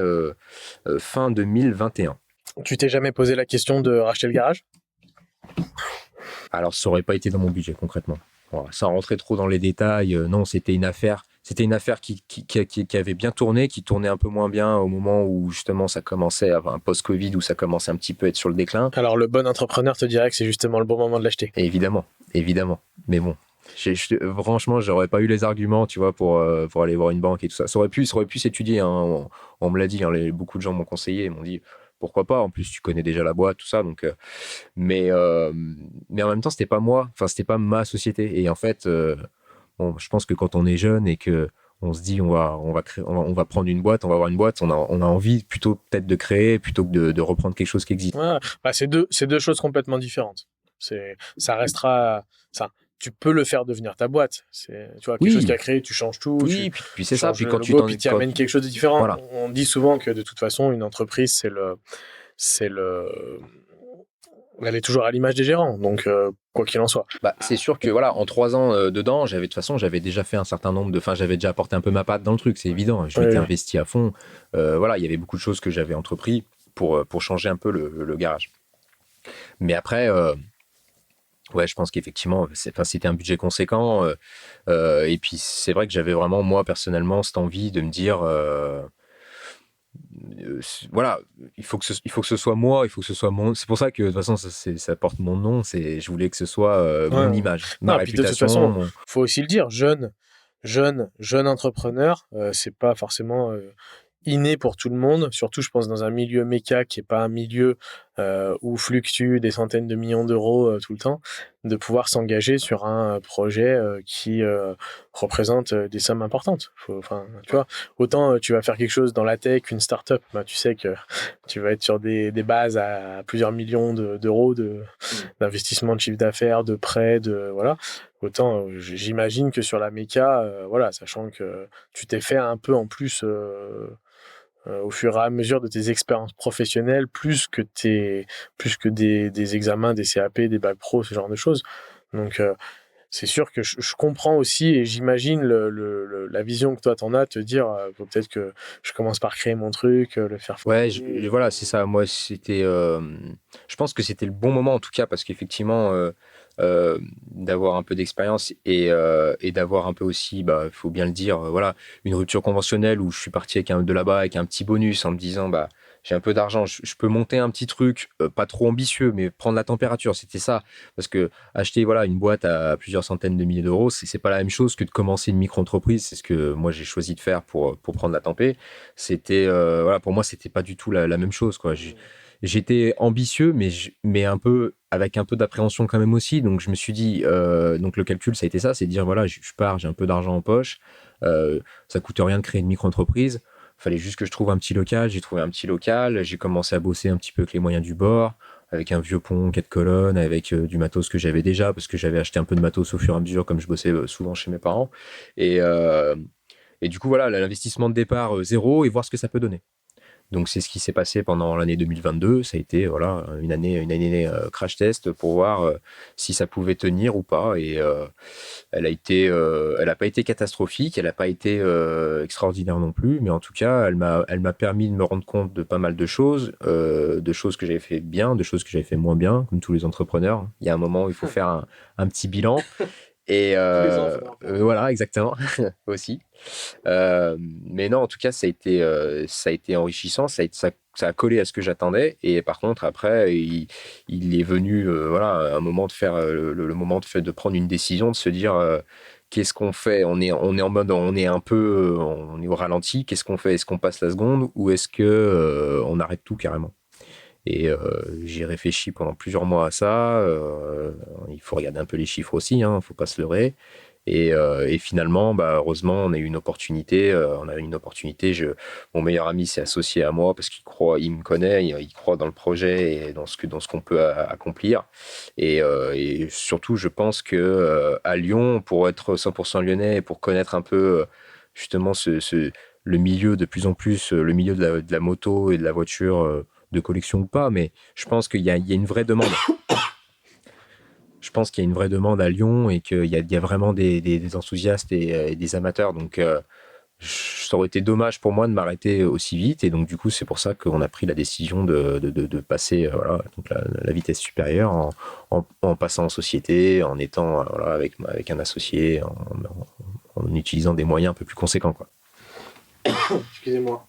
fin 2021. Tu t'es jamais posé la question de racheter le garage? Alors, ça aurait pas été dans mon budget concrètement. Voilà, sans rentrer trop dans les détails, non, c'était une affaire qui avait bien tourné, qui tournait un peu moins bien au moment où justement ça commençait, un post-Covid, où ça commençait un petit peu à être sur le déclin. Alors, le bon entrepreneur te dirait que c'est justement le bon moment de l'acheter. Et évidemment, évidemment. Mais bon, franchement, j'aurais pas eu les arguments, tu vois, pour aller voir une banque et tout ça. Ça aurait pu s'étudier, hein. On me l'a dit, hein, beaucoup de gens m'ont conseillé, m'ont dit pourquoi pas. En plus, tu connais déjà la boîte, tout ça. Donc, mais, euh, mais en même temps, c'était pas moi. Enfin, c'était pas ma société. Et en fait, bon, je pense que quand on est jeune et que on se dit on va prendre une boîte, on va avoir une boîte, on a envie plutôt peut-être de créer plutôt que de reprendre quelque chose qui existe. Ouais, bah, c'est deux choses complètement différentes. Ça restera. Ça, tu peux le faire devenir ta boîte. Tu vois, quelque chose qui Oui, a créé, tu changes tout, tu oui, puis c'est ça. changes Puis le quand tu logo, puis tu quand, amènes quelque chose de différent. voilà. On dit souvent que de toute façon, une entreprise, c'est le, elle est toujours à l'image des gérants. Donc, quoi qu'il en soit. Bah, c'est sûr que voilà, en 3 ans dedans, de toute façon, j'avais déjà fait un certain nombre enfin, j'avais déjà apporté un peu ma patte dans le truc, c'est évident. Je m'étais Ouais. investi à fond. Voilà, il y avait beaucoup de choses que j'avais entrepris pour changer un peu le garage. Mais après, ouais, je pense qu'effectivement, enfin, c'était un budget conséquent. Et puis, c'est vrai que j'avais vraiment, moi, personnellement, cette envie de me dire, voilà, il faut que ce soit moi, il faut que ce soit mon. C'est pour ça que de toute façon, ça porte mon nom. Je voulais que ce soit Ouais. mon image, ma Non, puis de toute réputation. façon, faut aussi le dire, jeune entrepreneur, c'est pas forcément inné pour tout le monde. Surtout, je pense, dans un milieu méca qui est pas un milieu où fluctuent des centaines de millions d'euros tout le temps. de pouvoir s'engager sur un projet qui représente des sommes importantes. Tu vois, autant tu vas faire quelque chose dans la tech, une start-up, bah, tu sais que tu vas être sur des bases à plusieurs millions d'euros d'investissement de chiffre d'affaires, de prêts, voilà. Autant j'imagine que sur la méca, voilà, sachant que tu t'es fait un peu en plus au fur et à mesure de tes expériences professionnelles, plus que des examens, des CAP, des bacs pro, ce genre de choses. Donc c'est sûr que je comprends aussi et j'imagine la vision que toi t'en as, te dire faut peut-être que je commence par créer mon truc, le faire Ouais, fonctionner. voilà, c'est ça. Moi, je pense que c'était le bon moment en tout cas parce qu'effectivement, d'avoir un peu d'expérience et d'avoir un peu aussi, bah, faut bien le dire, voilà, une rupture conventionnelle où je suis parti de là-bas avec un petit bonus en me disant, bah, j'ai un peu d'argent, je peux monter un petit truc, pas trop ambitieux, mais prendre la température, c'était ça. Parce que acheter, voilà, une boîte à plusieurs centaines de milliers d'euros, c'est pas la même chose que de commencer une micro-entreprise. C'est ce que moi j'ai choisi de faire pour prendre la tempé. C'était, voilà, pour moi, c'était pas du tout la même chose, quoi. J'étais ambitieux, mais un peu avec un peu d'appréhension quand même aussi. Donc je me suis dit, donc le calcul, ça a été ça, c'est de dire voilà, je pars, j'ai un peu d'argent en poche, ça coûte rien de créer une micro-entreprise. Fallait juste que je trouve un petit local. J'ai trouvé un petit local. J'ai commencé à bosser un petit peu avec les moyens du bord, avec un vieux pont, 4 colonnes, avec du matos que j'avais déjà, parce que j'avais acheté un peu de matos au fur et à mesure, comme je bossais souvent chez mes parents. Et, euh, et du coup, voilà, l'investissement de départ, zéro, et voir ce que ça peut donner. Donc c'est ce qui s'est passé pendant l'année 2022. Ça a été voilà une année crash test pour voir si ça pouvait tenir ou pas. Et elle a pas été catastrophique, elle n'a pas été extraordinaire non plus, mais en tout cas elle m'a permis de me rendre compte de pas mal de choses que j'avais fait bien, de choses que j'avais fait moins bien, comme tous les entrepreneurs. Il y a un moment où il faut faire un petit bilan. Et Tous les ans, voilà, exactement, aussi. Mais non, en tout cas, ça a été enrichissant, ça a collé à ce que j'attendais. Et par contre, après, il est venu, voilà, un moment de faire le moment de prendre une décision, de se dire qu'est-ce qu'on fait. On est en mode, on est un peu, on est au ralenti. Qu'est-ce qu'on fait? Est-ce qu'on passe la seconde ou est-ce que on arrête tout carrément? Et j'ai réfléchi pendant plusieurs mois à ça. Il faut regarder un peu les chiffres aussi, hein, faut pas se leurrer. Et finalement, bah, heureusement, on a eu une opportunité. Mon meilleur ami s'est associé à moi parce qu'il croit, il me connaît, il croit dans le projet et dans ce qu'on peut accomplir. Et surtout, je pense que à Lyon, pour être 100% lyonnais et pour connaître un peu justement le milieu de plus en plus, le milieu de la moto et de la voiture de collection ou pas, mais je pense qu'il y a une vraie demande. Je pense qu'il y a une vraie demande à Lyon et qu'il y a vraiment des enthousiastes et des amateurs. Donc, ça aurait été dommage pour moi de m'arrêter aussi vite. Et donc, du coup, c'est pour ça qu'on a pris la décision de passer voilà, donc la vitesse supérieure en passant en société, en étant voilà, avec un associé, en utilisant des moyens un peu plus conséquents, quoi. Excusez-moi.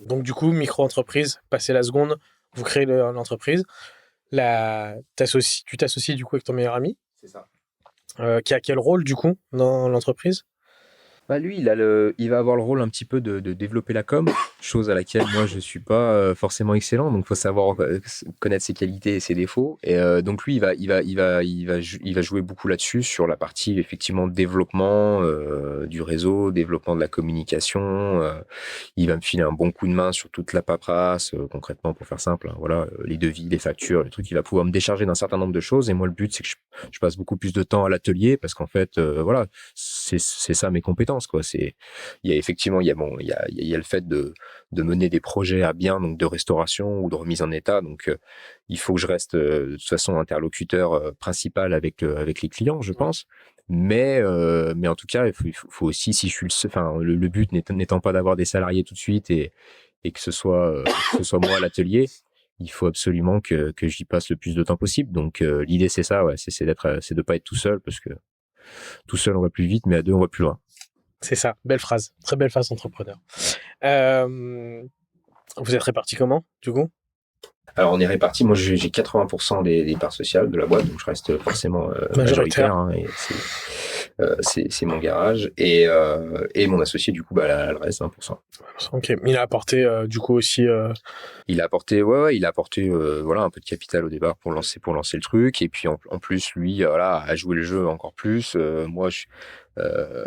Donc du coup, micro-entreprise, passer la seconde, vous créez l'entreprise. Tu t'associes du coup avec ton meilleur ami, C'est ça. qui a quel rôle du coup dans l'entreprise? Bah lui, il va avoir le rôle un petit peu de développer la com, chose à laquelle moi je suis pas forcément excellent, donc faut savoir connaître ses qualités et ses défauts. Et donc lui, il va jouer beaucoup là-dessus sur la partie effectivement développement du réseau, développement de la communication. Il va me filer un bon coup de main sur toute la paperasse, concrètement pour faire simple, hein, voilà, les devis, les factures, les trucs. Il va pouvoir me décharger d'un certain nombre de choses. Et moi, le but, c'est que je passe beaucoup plus de temps à l'atelier parce qu'en fait, voilà, c'est ça mes compétences, quoi. Il y a effectivement, il y a le fait de mener des projets à bien, donc de restauration ou de remise en état. Donc, il faut que je reste de toute façon interlocuteur principal avec les clients, je pense. Mais en tout cas, il faut aussi, si je suis enfin, le but n'étant pas d'avoir des salariés tout de suite et que ce soit moi à l'atelier, il faut absolument que j'y passe le plus de temps possible. Donc, l'idée, c'est ça, ouais, c'est de pas être tout seul parce que tout seul, on va plus vite, mais à deux, on va plus loin. C'est ça, belle phrase, très belle phrase entrepreneur. Vous êtes répartis comment du coup? Alors, on est répartis. Moi, j'ai 80% des parts sociales de la boîte, donc je reste forcément majoritaire. Hein, C'est mon garage et mon associé du coup a le reste 1%. Ok. Il a apporté du coup aussi. Il a apporté il a apporté voilà un peu de capital au départ pour lancer le truc et puis en plus lui voilà a joué le jeu encore plus.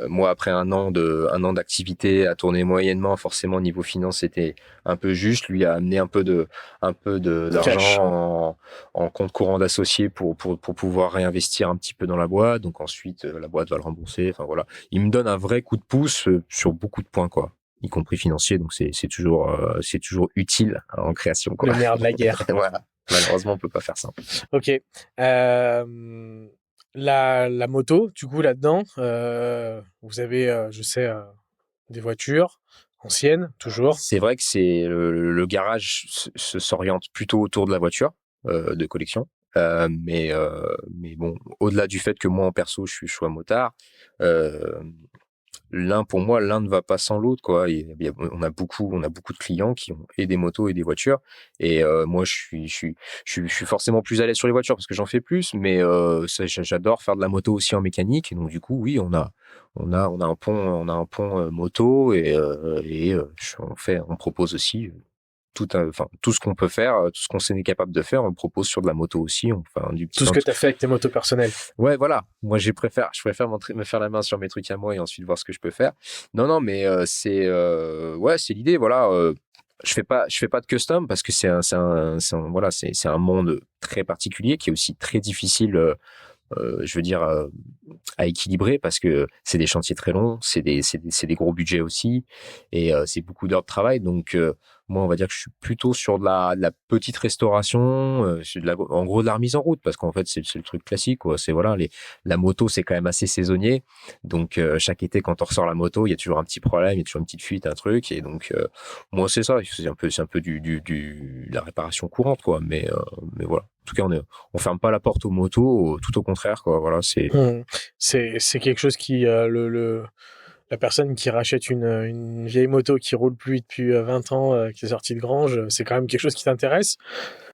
Moi après un an d'activité à tourner moyennement, forcément niveau finance c'était un peu juste. Lui a amené Cash. d'argent en compte courant d'associé pour pouvoir réinvestir un petit peu dans la boîte. Donc ensuite la boîte va le rembourser. Enfin voilà, il me donne un vrai coup de pouce sur beaucoup de points quoi, y compris financier. Donc c'est toujours utile en création quoi. Le nerf de la guerre. Voilà. Malheureusement on peut pas faire ça. Ok. La moto, du coup, là-dedans, vous avez, je sais, des voitures anciennes, toujours. C'est vrai que le garage s'oriente plutôt autour de la voiture de collection. Mais bon, au-delà du fait que moi en perso je suis un motard, euh, pour moi, l'un ne va pas sans l'autre, quoi. On a beaucoup de clients qui ont et des motos et des voitures. Et moi, je suis forcément plus à l'aise sur les voitures parce que j'en fais plus. Mais j'adore faire de la moto aussi en mécanique. Et donc, du coup, oui, on a un pont moto on propose aussi tout ce qu'on peut faire, tout ce qu'on est capable de faire, on le propose sur de la moto aussi. On fait du petit Tout ce que tu as fait avec tes motos personnelles. Ouais, voilà. Moi, je préfère me faire la main sur mes trucs à moi et ensuite voir ce que je peux faire. Non, non, mais c'est l'idée. Voilà. Je fais pas de custom parce que voilà, c'est un monde très particulier qui est aussi très difficile. Je veux dire à équilibrer parce que c'est des chantiers très longs, c'est des gros budgets aussi et c'est beaucoup d'heures de travail. Donc moi, on va dire que je suis plutôt sur de la petite restauration, en gros de la remise en route parce qu'en fait c'est le truc classique quoi. C'est voilà la moto c'est quand même assez saisonnier. Donc chaque été quand on ressort la moto, il y a toujours un petit problème, il y a toujours une petite fuite, un truc et donc moi c'est ça, c'est un peu de la réparation courante quoi. Mais voilà. En tout cas, on ferme pas la porte aux motos, tout au contraire, quoi. Voilà, c'est. C'est quelque chose qui, la personne qui rachète une vieille moto qui roule plus depuis 20 ans, qui est sortie de grange, c'est quand même quelque chose qui t'intéresse.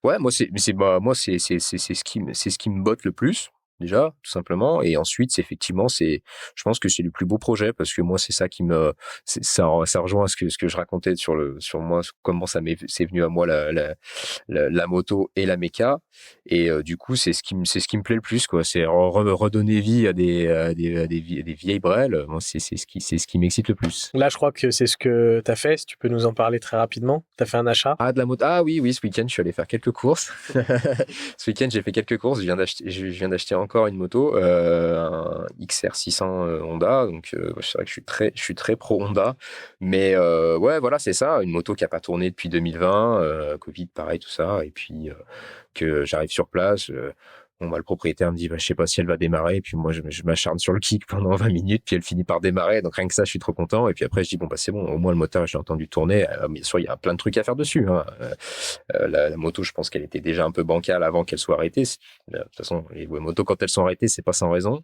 Ouais, moi, c'est ce qui me botte le plus, déjà, tout simplement. Et ensuite, je pense que c'est le plus beau projet parce que moi, c'est ça qui me, ça rejoint ce que je racontais sur moi, comment c'est venu à moi la moto et la méca. Et du coup, c'est ce qui me plaît le plus, quoi. C'est redonner vie à des vieilles brêles. Moi, c'est ce qui m'excite le plus. Là, je crois que c'est ce que tu as fait. Si tu peux nous en parler très rapidement. Tu as fait un achat. Ah, de la moto. Ah oui, oui, ce week-end, je suis allé faire quelques courses. Ce week-end, j'ai fait quelques courses. Je viens d'acheter encore une moto, un XR 600 Honda. Donc, c'est vrai que je suis très pro Honda. Mais ouais, voilà, c'est ça. Une moto qui a pas tourné depuis 2020, Covid, pareil, tout ça. Et puis, que j'arrive sur place. Bon, bah, le propriétaire me dit, bah, je sais pas si elle va démarrer. Et puis moi, je m'acharne sur le kick pendant 20 minutes, puis elle finit par démarrer. Donc rien que ça, je suis trop content. Et puis après, je dis, bon, bah, c'est bon, au moins le moteur, j'ai entendu tourner. Bien sûr, il y a plein de trucs à faire dessus, hein. La moto, je pense qu'elle était déjà un peu bancale avant qu'elle soit arrêtée. De toute façon, les motos, quand elles sont arrêtées, c'est pas sans raison.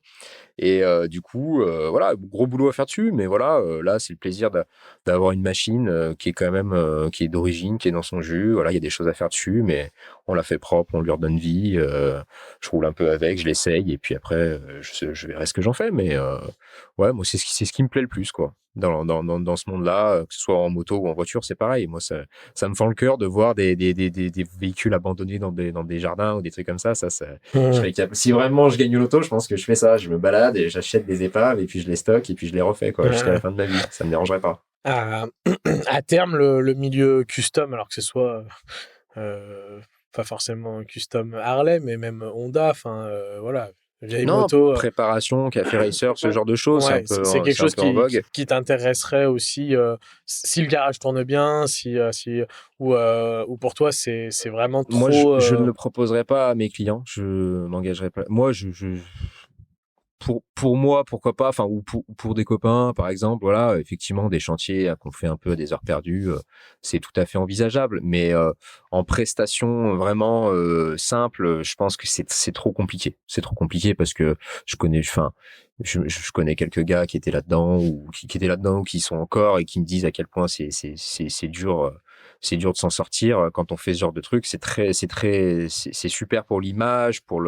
Et du coup, voilà, gros boulot à faire dessus. Mais voilà, là, c'est le plaisir d'avoir une machine qui est quand même qui est d'origine, qui est dans son jus. Voilà, il y a des choses à faire dessus, mais on l'a fait propre, on lui redonne vie. Je roule un peu avec, je l'essaye, et puis après, je verrai ce que j'en fais. Mais ouais, moi, c'est ce qui me plaît le plus, quoi. Dans ce monde-là, que ce soit en moto ou en voiture, c'est pareil. Moi, ça me fend le cœur de voir des véhicules abandonnés dans des jardins ou des trucs comme ça. Je serais si vraiment je gagne l'auto, je pense que je fais ça. Je me balade et j'achète des épaves et puis je les stocke et puis je les refais, quoi, jusqu'à la fin de ma vie. Ça me dérangerait pas. À, à terme, le milieu custom, alors que ce soit pas forcément custom Harley, mais même Honda, enfin voilà, vieille Non, moto. préparation, café racer, ce genre de choses, Ouais, c'est quelque c'est un chose peu en vogue. qui t'intéresserait aussi si le garage tourne bien, si ou pour toi c'est vraiment Moi, trop. je ne le proposerai pas à mes clients. Je m'engagerai pas. Moi, pour moi, pourquoi pas, enfin, ou pour des copains, par exemple, voilà, effectivement, des chantiers qu'on fait un peu à des heures perdues, c'est tout à fait envisageable. Mais en prestation vraiment simple, je pense que c'est trop compliqué. C'est trop compliqué parce que enfin, je connais quelques gars qui étaient là-dedans ou qui étaient là-dedans ou qui y sont encore et qui me disent à quel point c'est dur. C'est dur de s'en sortir quand on fait ce genre de truc. C'est super pour l'image, pour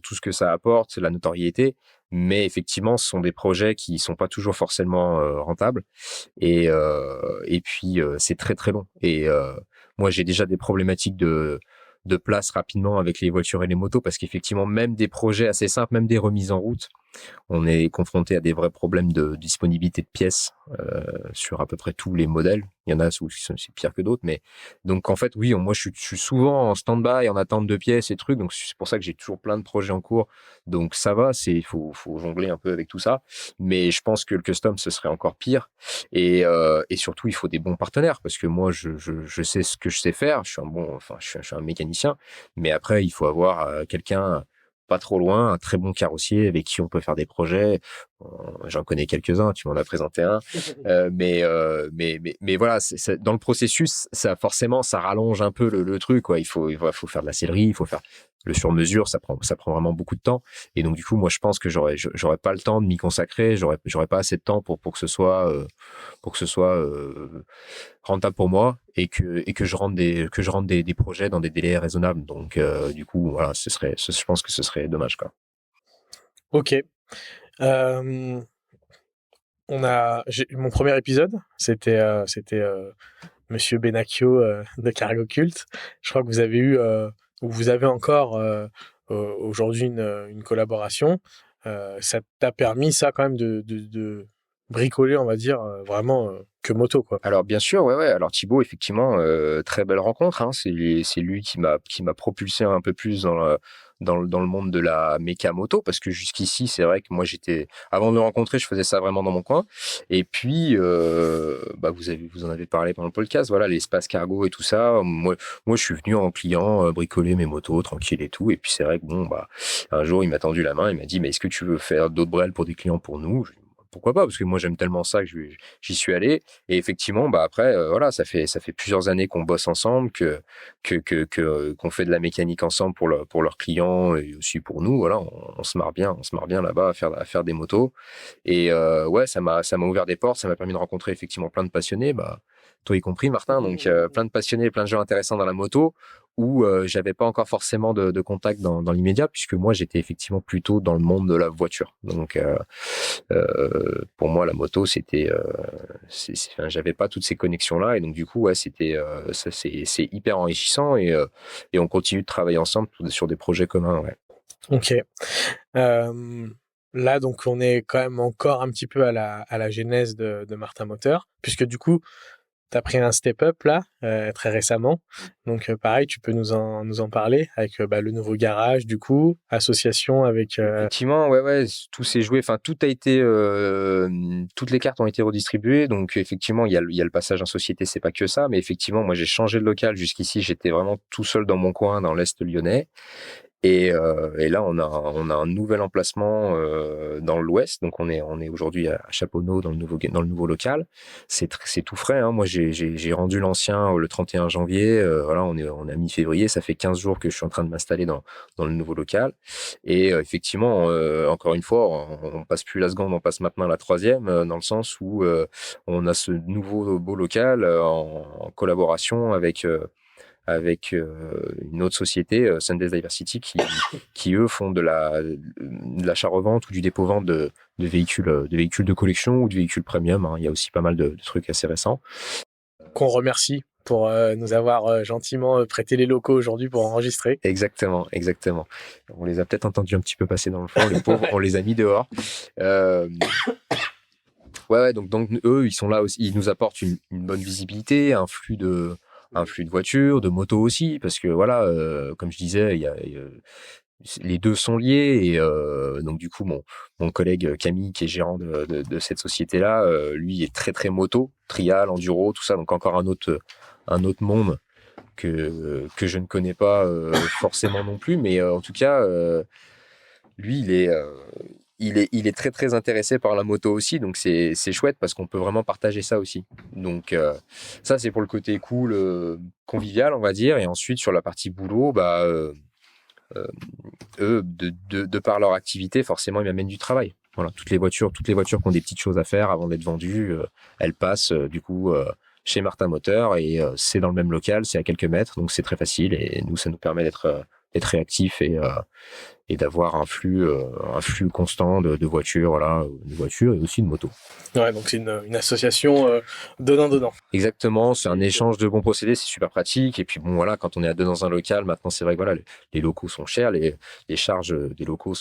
tout ce que ça apporte, la notoriété. mais effectivement, ce sont des projets qui sont pas toujours forcément rentables. Et puis, c'est très, très long. Et moi, j'ai déjà des problématiques de place rapidement avec les voitures et les motos parce qu'effectivement, même des projets assez simples, même des remises en route, on est confronté à des vrais problèmes de disponibilité de pièces sur à peu près tous les modèles. Il y en a où c'est pire que d'autres, mais donc en fait, oui, moi je suis souvent en stand-by, en attente de pièces et trucs, donc c'est pour ça que j'ai toujours plein de projets en cours. Donc ça va, faut jongler un peu avec tout ça, mais je pense que le custom ce serait encore pire. Et surtout, il faut des bons partenaires parce que moi je sais ce que je sais faire. Je suis un bon, enfin je suis un mécanicien, mais après il faut avoir quelqu'un pas trop loin, un très bon carrossier avec qui on peut faire des projets. J'en connais quelques-uns, tu m'en as présenté un. Mais voilà, dans le processus, ça forcément, ça rallonge un peu le truc, quoi. Il faut faire de la sellerie, il faut faire le sur-mesure, ça prend vraiment beaucoup de temps. Et donc, du coup, moi, je pense que j'aurais pas le temps de m'y consacrer, j'aurais pas assez de temps pour que ce soit rentable pour moi et que je rentre des projets dans des délais raisonnables. Donc, du coup, voilà, je pense que ce serait dommage, quoi. Ok. Euh, mon premier épisode, c'était Monsieur Benacchio de Cargo Cult. Je crois que vous avez eu, ou vous avez encore aujourd'hui une collaboration. Ça t'a permis, ça, quand même, de bricoler, on va dire, vraiment que moto, quoi. Alors bien sûr, ouais, ouais. Alors Thibaut, effectivement, très belle rencontre. Hein. C'est lui qui m'a propulsé un peu plus dans le monde de la méca moto parce que jusqu'ici, c'est vrai que moi avant de le rencontrer, je faisais ça vraiment dans mon coin. Et puis, bah vous en avez parlé pendant le podcast. Voilà, l'espace cargo et tout ça. Moi, je suis venu en client bricoler mes motos tranquille et tout. Et puis c'est vrai que bon, bah un jour, il m'a tendu la main, il m'a dit, mais est-ce que tu veux faire d'autres brels pour des clients pour nous? Je lui ai dit, pourquoi pas? Parce que moi, j'aime tellement ça que j'y suis allé. Et effectivement, bah après, voilà, ça fait plusieurs années qu'on bosse ensemble, qu'on fait de la mécanique ensemble pour leurs clients et aussi pour nous. Voilà, on se marre bien là-bas à faire des motos. Et ouais, ça m'a ouvert des portes, ça m'a permis de rencontrer effectivement plein de passionnés, bah toi y compris, Martin. Donc plein de passionnés, plein de gens intéressants dans la moto où j'avais pas encore forcément de contact dans l'immédiat puisque moi j'étais effectivement plutôt dans le monde de la voiture. Donc pour moi la moto c'était enfin, j'avais pas toutes ces connexions là et donc du coup ouais c'est hyper enrichissant et on continue de travailler ensemble sur des projets communs, ouais. Ok. Là, donc, on est quand même encore un petit peu à la genèse de Martin Moteur, puisque du coup, tu as pris un step-up là, très récemment. Donc, pareil, tu peux nous en parler avec bah, le nouveau garage, du coup, association avec. Effectivement, ouais, ouais, tout s'est joué. Enfin, toutes les cartes ont été redistribuées. Donc, effectivement, il y a le passage en société, c'est pas que ça. Mais effectivement, moi, j'ai changé de local. Jusqu'ici, j'étais vraiment tout seul dans mon coin, dans l'Est lyonnais. Et là, on a un nouvel emplacement dans l'Ouest. Donc, on est aujourd'hui à Chaponneau dans le nouveau local. C'est tout frais. Hein. Moi, j'ai rendu l'ancien le 31 janvier. Voilà, on est à mi-février. Ça fait 15 jours que je suis en train de m'installer dans le nouveau local. Et effectivement, encore une fois, on passe plus la seconde, on passe maintenant la troisième, dans le sens où on a ce nouveau beau local en collaboration avec une autre société, Sundays Diversity, qui eux font de l'achat-revente ou du dépôt-vente de véhicules de collection ou de véhicules premium. Hein. Il y a aussi pas mal de trucs assez récents. Qu'on remercie pour nous avoir gentiment prêté les locaux aujourd'hui pour enregistrer. Exactement, exactement. On les a peut-être entendus un petit peu passer dans le fond, les pauvres, on les a mis dehors. Ouais, donc eux, ils sont là aussi, ils nous apportent une bonne visibilité, un flux de voitures, de motos aussi, parce que voilà, comme je disais, les deux sont liés et donc du coup mon collègue Camille qui est gérant de cette société-là, lui est très très moto, trial, enduro, tout ça, donc encore un autre monde que je ne connais pas forcément non plus, mais en tout cas lui il est très très intéressé par la moto aussi, donc c'est chouette parce qu'on peut vraiment partager ça aussi. Donc ça c'est pour le côté cool, convivial on va dire, et ensuite sur la partie boulot, bah eux de par leur activité forcément ils m'amènent du travail. Voilà, toutes les voitures qui ont des petites choses à faire avant d'être vendues, elles passent du coup chez Martin Moteur et c'est dans le même local, c'est à quelques mètres, donc c'est très facile et nous ça nous permet d'être réactifs d'avoir un flux constant de voitures, voilà, de voitures et aussi de motos. Ouais, donc c'est une association donnant-donnant. Exactement, c'est un échange de bons procédés, c'est super pratique. Et puis bon, voilà, quand on est à deux dans un local, maintenant c'est vrai que voilà, les locaux sont chers, les charges des locaux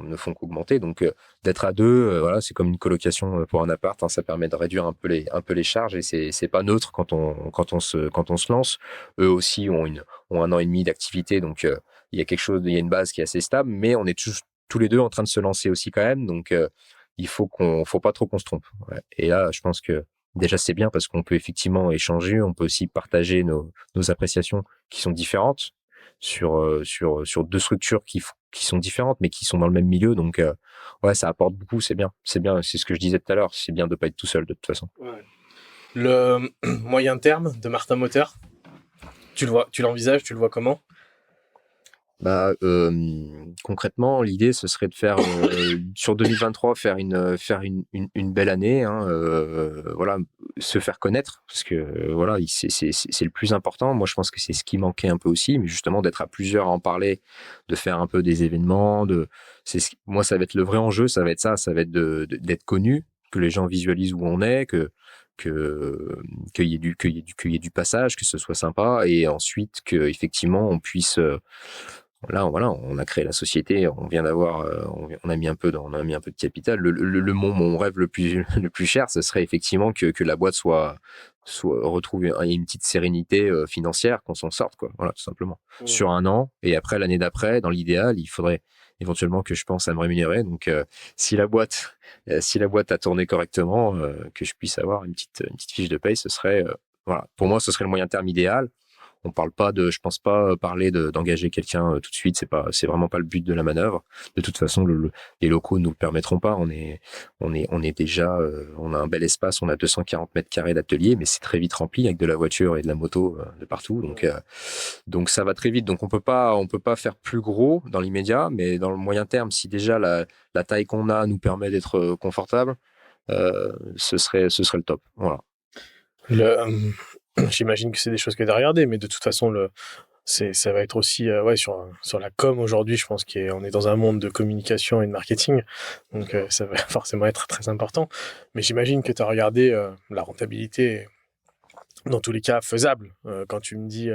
ne font qu'augmenter. Donc d'être à deux, voilà, c'est comme une colocation pour un appart, hein, ça permet de réduire un peu les charges et c'est pas neutre quand on se lance. Eux aussi ont un an et demi d'activité, donc il y a il y a une base qui est assez stable, mais on est tous les deux en train de se lancer aussi quand même, donc faut pas trop qu'on se trompe. Ouais. Et là, je pense que déjà, c'est bien parce qu'on peut effectivement échanger, on peut aussi partager nos appréciations qui sont différentes sur deux structures qui sont différentes, mais qui sont dans le même milieu. Donc, ouais, ça apporte beaucoup, c'est bien. C'est bien, c'est ce que je disais tout à l'heure. C'est bien de pas être tout seul, de toute façon. Ouais. Le moyen terme de Martin Moteur, tu l'envisages, tu le vois comment? Bah, concrètement, l'idée, ce serait de faire sur 2023 faire une belle année, hein, voilà, se faire connaître parce que voilà, c'est le plus important. Moi, je pense que c'est ce qui manquait un peu aussi, mais justement d'être à plusieurs à en parler, de faire un peu des événements, moi, ça va être le vrai enjeu, ça va être d'être connu, que les gens visualisent où on est, que qu'il y ait du passage, que ce soit sympa, et ensuite que effectivement on puisse là, voilà, on a créé la société, on vient d'avoir, on a mis un peu de capital. Mon rêve le plus le plus cher, ce serait effectivement que la boîte retrouve une petite sérénité financière, qu'on s'en sorte, quoi. Voilà, tout simplement. Ouais. Sur un an, et après l'année d'après, dans l'idéal, il faudrait éventuellement que je pense à me rémunérer. Donc, si si la boîte a tourné correctement, que je puisse avoir une petite fiche de paye, ce serait, voilà, pour moi, ce serait le moyen terme idéal. On parle pas je pense pas parler d'engager quelqu'un tout de suite. C'est vraiment pas le but de la manœuvre. De toute façon, les locaux nous le permettront pas. On est déjà, on a un bel espace. On a 240 mètres carrés d'atelier, mais c'est très vite rempli avec de la voiture et de la moto de partout. Donc ça va très vite. Donc on peut pas faire plus gros dans l'immédiat, mais dans le moyen terme, si déjà la taille qu'on a nous permet d'être confortable, ce serait le top. Voilà. J'imagine que c'est des choses que tu as regardées, mais de toute façon, ça va être aussi sur la com aujourd'hui. Je pense qu'on est dans un monde de communication et de marketing, donc ça va forcément être très important. Mais j'imagine que tu as regardé la rentabilité, dans tous les cas faisable. Quand tu me dis,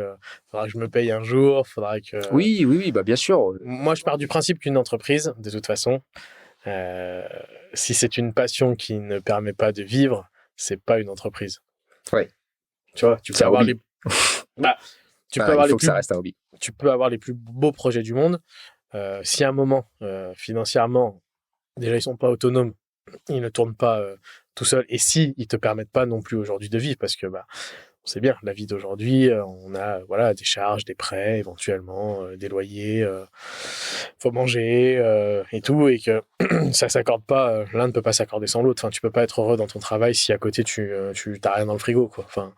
faudra que je me paye un jour, faudra que... Oui, bah bien sûr. Moi, je pars du principe qu'une entreprise, de toute façon, si c'est une passion qui ne permet pas de vivre, c'est pas une entreprise. Ouais. Tu vois, tu peux avoir les, bah, tu peux avoir il faut les que ça reste un hobby. tu peux avoir les plus beaux projets du monde. Si à un moment, financièrement, déjà ils sont pas autonomes, ils ne tournent pas tout seuls, et si ils te permettent pas non plus aujourd'hui de vivre, parce que on sait bien, la vie d'aujourd'hui, on a voilà des charges, des prêts, éventuellement des loyers, faut manger et tout, et que ça s'accorde pas. L'un ne peut pas s'accorder sans l'autre. Enfin, tu peux pas être heureux dans ton travail si à côté tu t'as rien dans le frigo, quoi. Enfin,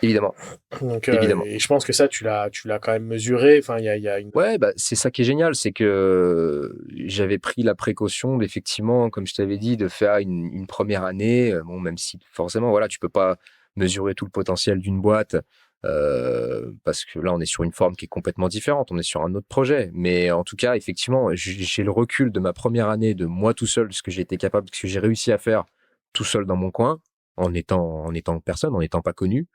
Évidemment. donc, Évidemment. et je pense que ça, tu l'as quand même mesuré. Enfin, il y a une. Ouais, bah, c'est ça qui est génial, c'est que j'avais pris la précaution d'effectivement, comme je t'avais dit, de faire une première année. Bon, même si forcément, voilà, tu peux pas mesurer tout le potentiel d'une boîte, parce que là, on est sur une forme qui est complètement différente. On est sur un autre projet. Mais en tout cas, effectivement, j'ai le recul de ma première année, de moi tout seul, ce que j'ai été capable, ce que j'ai réussi à faire tout seul dans mon coin, en étant personne, en n'étant pas connu,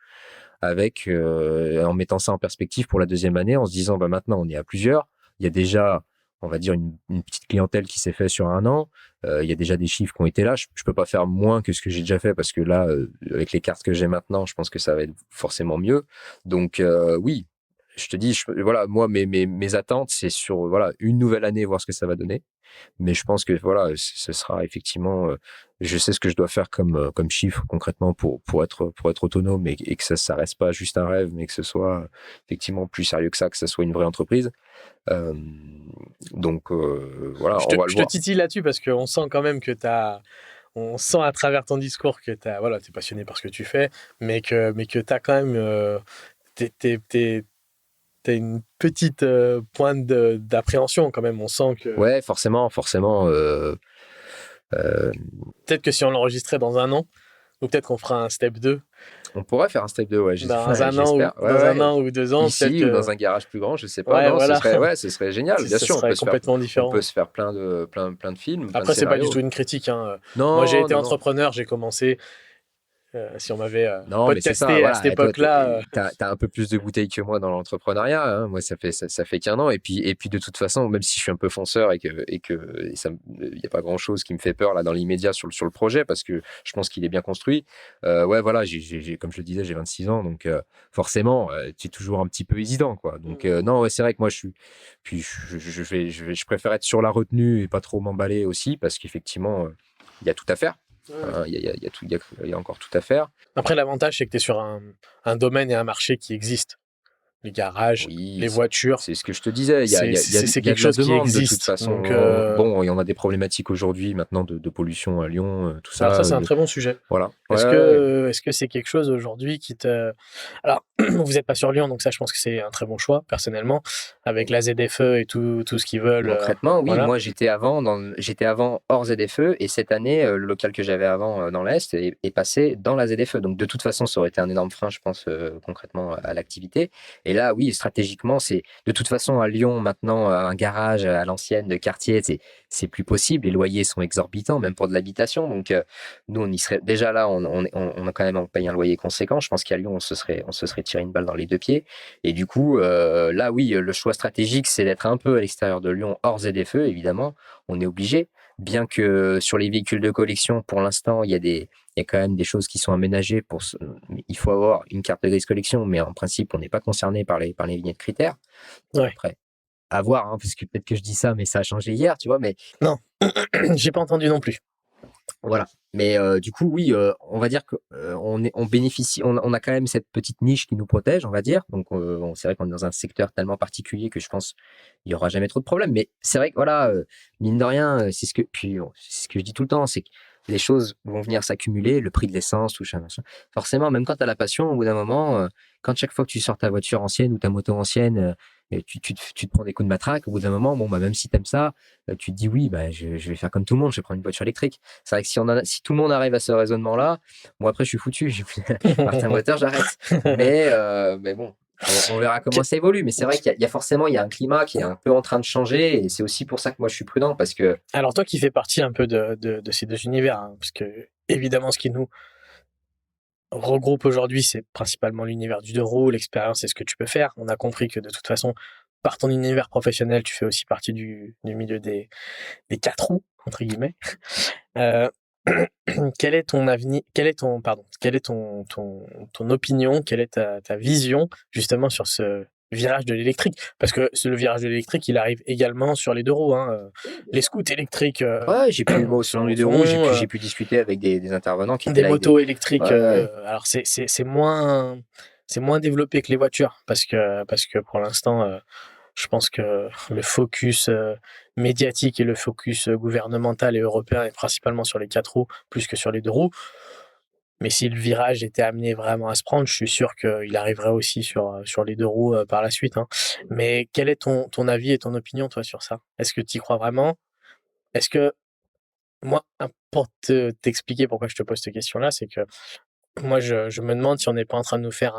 en mettant ça en perspective pour la deuxième année, en se disant bah maintenant on est à plusieurs, il y a déjà on va dire une petite clientèle qui s'est fait sur un an, il y a déjà des chiffres qui ont été là, je peux pas faire moins que ce que j'ai déjà fait parce que là avec les cartes que j'ai maintenant, je pense que ça va être forcément mieux. Donc oui, je te dis voilà, moi mes attentes c'est sur voilà une nouvelle année, voir ce que ça va donner. Mais je pense que voilà, ce sera effectivement, je sais ce que je dois faire comme chiffre concrètement pour être autonome, et que ça reste pas juste un rêve, mais que ce soit effectivement plus sérieux que ça soit une vraie entreprise. Euh, donc voilà, on va le Je te voir. titille là-dessus parce qu'on sent quand même que on sent à travers ton discours que voilà, t'es passionné par ce que tu fais, mais que t'as quand même, t'as une petite pointe d'appréhension quand même. On sent que Ouais, forcément. peut-être que si on l'enregistrait dans un an, ou peut-être qu'on fera un step 2. On pourrait faire un step 2, ouais, Dans un j'espère. dans un an ou 2 ans, peut-être Ici ou que... dans un garage plus grand, je sais pas. Ouais, Non, voilà. ce serait génial. Bien Ce sûr, serait complètement on différent. peut se faire plein de films, plein de Après, c'est pas du scénarios. tout une critique, hein. Moi, j'ai Non, été non, non. entrepreneur, j'ai commencé. Si on m'avait Non, mais c'est ça, podcasté à cette voilà. Et toi, époque-là, t'as un peu plus de bouteilles que moi dans l'entrepreneuriat, hein. Moi, ça fait qu'un an. Et puis, de toute façon, même si je suis un peu fonceur et ça, il y a pas grand-chose qui me fait peur là dans l'immédiat sur le projet parce que je pense qu'il est bien construit. Ouais, voilà, comme je le disais, j'ai 26 ans, donc forcément, tu es toujours un petit peu hésitant, quoi. Donc non, ouais, c'est vrai que moi, je préfère être sur la retenue et pas trop m'emballer aussi parce qu'effectivement, il y a tout à faire. Il y a encore tout à faire. Après, l'avantage, c'est que tu es sur un domaine et un marché qui existent. Les garages, Oui, les voitures, c'est ce que je te disais. c'est Il y a quelque de la chose qui demande de toute existe. façon. Donc, Bon, il y en a des problématiques aujourd'hui maintenant de pollution à Lyon, tout alors ça. ça, c'est un très bon sujet. Voilà. Est-ce que c'est quelque chose aujourd'hui qui te... Alors, vous n'êtes pas sur Lyon, donc ça, je pense que c'est un très bon choix, personnellement, avec la ZFE et tout ce qu'ils veulent. Concrètement, oui, voilà. moi j'étais avant hors ZFE et cette année, le local que j'avais avant dans l'Est est passé dans la ZFE. Donc de toute façon, ça aurait été un énorme frein, je pense, concrètement à l'activité. Et là, oui, stratégiquement, c'est de toute façon à Lyon maintenant, un garage à l'ancienne de quartier, c'est plus possible. Les loyers sont exorbitants, même pour de l'habitation. Donc nous, on y serait déjà là, on a quand même payé un loyer conséquent. Je pense qu'à Lyon, on se serait tiré une balle dans les deux pieds. Et du coup, là, oui, le choix stratégique, c'est d'être un peu à l'extérieur de Lyon, hors ZFE, évidemment. On est obligé. Bien que sur les véhicules de collection, pour l'instant, il y a quand même des choses qui sont aménagées. Il faut avoir une carte grise collection, mais en principe, on n'est pas concerné par les vignettes critères. Ouais. Après, à voir, hein, parce que peut-être que je dis ça, mais ça a changé hier, tu vois. Mais non, j'ai pas entendu non plus. Voilà. Mais du coup, oui, on va dire que on bénéficie, on a quand même cette petite niche qui nous protège, on va dire. Donc, c'est vrai qu'on est dans un secteur tellement particulier que je pense il y aura jamais trop de problèmes. Mais c'est vrai que voilà, mine de rien, c'est ce que je dis tout le temps, c'est que les choses vont venir s'accumuler, le prix de l'essence, tout ça, machin. Forcément, même quand tu as la passion, au bout d'un moment, quand chaque fois que tu sors ta voiture ancienne ou ta moto ancienne, tu te prends des coups de matraque, au bout d'un moment, bon, bah, même si t'aimes ça, tu te dis oui, bah, je vais faire comme tout le monde, je vais prendre une voiture électrique. C'est vrai que si tout le monde arrive à ce raisonnement-là, bon, après, je suis foutu. Martin Moteur, j'arrête. Mais bon, on verra comment ça évolue. Mais c'est vrai qu'il y a forcément, il y a un climat qui est un peu en train de changer. Et c'est aussi pour ça que moi, je suis prudent parce que. Alors, toi qui fais partie un peu de ces deux univers, hein, parce que, évidemment, ce qui nous regroupe aujourd'hui, c'est principalement l'univers du deux roues, l'expérience et ce que tu peux faire. On a compris que de toute façon, par ton univers professionnel, tu fais aussi partie du milieu des quatre roues, entre guillemets. Quel est ton avenir, quelle est ton opinion, quelle est ta vision justement sur ce virage de l'électrique? Parce que le virage de l'électrique, il arrive également sur les deux roues, hein. Les scooters électriques, Ouais, moi, au salon du deux roues, j'ai pu discuter avec des intervenants qui étaient des là. motos électriques. Ouais. Alors c'est moins développé que les voitures parce que pour l'instant, je pense que le focus médiatique et le focus gouvernemental et européen est principalement sur les quatre roues plus que sur les deux roues. Mais si le virage était amené vraiment à se prendre, je suis sûr qu'il arriverait aussi sur les deux roues par la suite, hein. Mais quel est ton avis et ton opinion, toi, sur ça? Est-ce que tu y crois vraiment? Est-ce que, moi, pour t'expliquer pourquoi je te pose cette question-là, c'est que moi, je me demande si on n'est pas en train de nous faire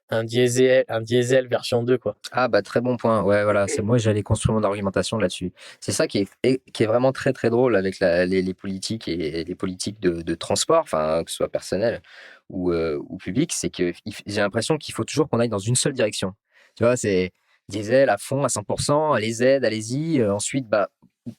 un diesel version 2, quoi. Ah bah très bon point. Ouais, voilà, moi j'allais construire mon argumentation là-dessus. C'est ça qui est vraiment très très drôle avec les politiques et les politiques de transport, enfin que ce soit personnel ou public, c'est que j'ai l'impression qu'il faut toujours qu'on aille dans une seule direction. Tu vois, c'est diesel à fond à 100%, les aides, allez-y. Ensuite, bah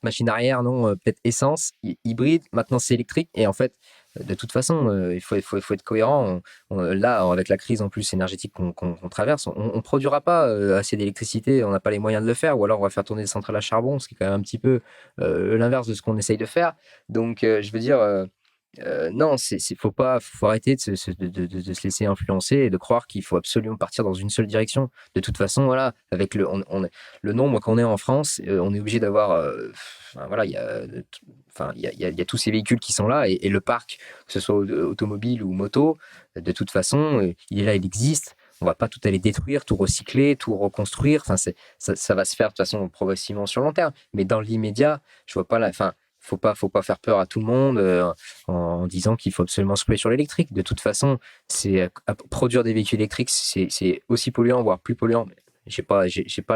machine arrière, non, peut-être essence, hybride. Maintenant c'est électrique. Et en fait, de toute façon, il faut être cohérent. Là, avec la crise en plus énergétique qu'on traverse, on ne produira pas assez d'électricité, on n'a pas les moyens de le faire, ou alors on va faire tourner des centrales à charbon, ce qui est quand même un petit peu l'inverse de ce qu'on essaye de faire. Donc, je veux dire, non, faut arrêter de se laisser influencer et de croire qu'il faut absolument partir dans une seule direction. De toute façon, voilà, avec le nombre qu'on est en France, on est obligé d'avoir, voilà, il y a tous ces véhicules qui sont là et le parc, que ce soit automobile ou moto, de toute façon, il est là, il existe. On va pas tout aller détruire, tout recycler, tout reconstruire. Enfin, ça va se faire de toute façon progressivement sur le long terme. Mais dans l'immédiat, je vois pas la fin. faut pas faire peur à tout le monde en disant qu'il faut absolument se rouler sur l'électrique. De toute façon, produire des véhicules électriques, c'est aussi polluant, voire plus polluant. J'ai pas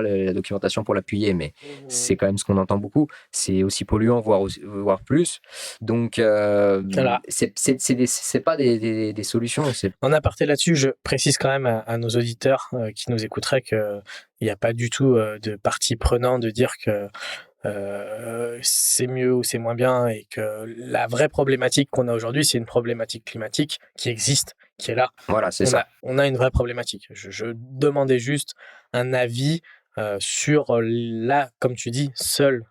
la documentation pour l'appuyer, mais c'est quand même ce qu'on entend beaucoup. C'est aussi polluant, voire plus. Donc, Voilà. c'est pas des solutions. En aparté là-dessus, je précise quand même à nos auditeurs qui nous écouteraient qu'il n'y a pas du tout de partie prenante de dire que c'est mieux ou c'est moins bien et que la vraie problématique qu'on a aujourd'hui, c'est une problématique climatique qui existe, qui est là. Voilà, c'est ça. On a une vraie problématique. Je demandais juste un avis sur la, comme tu dis, seule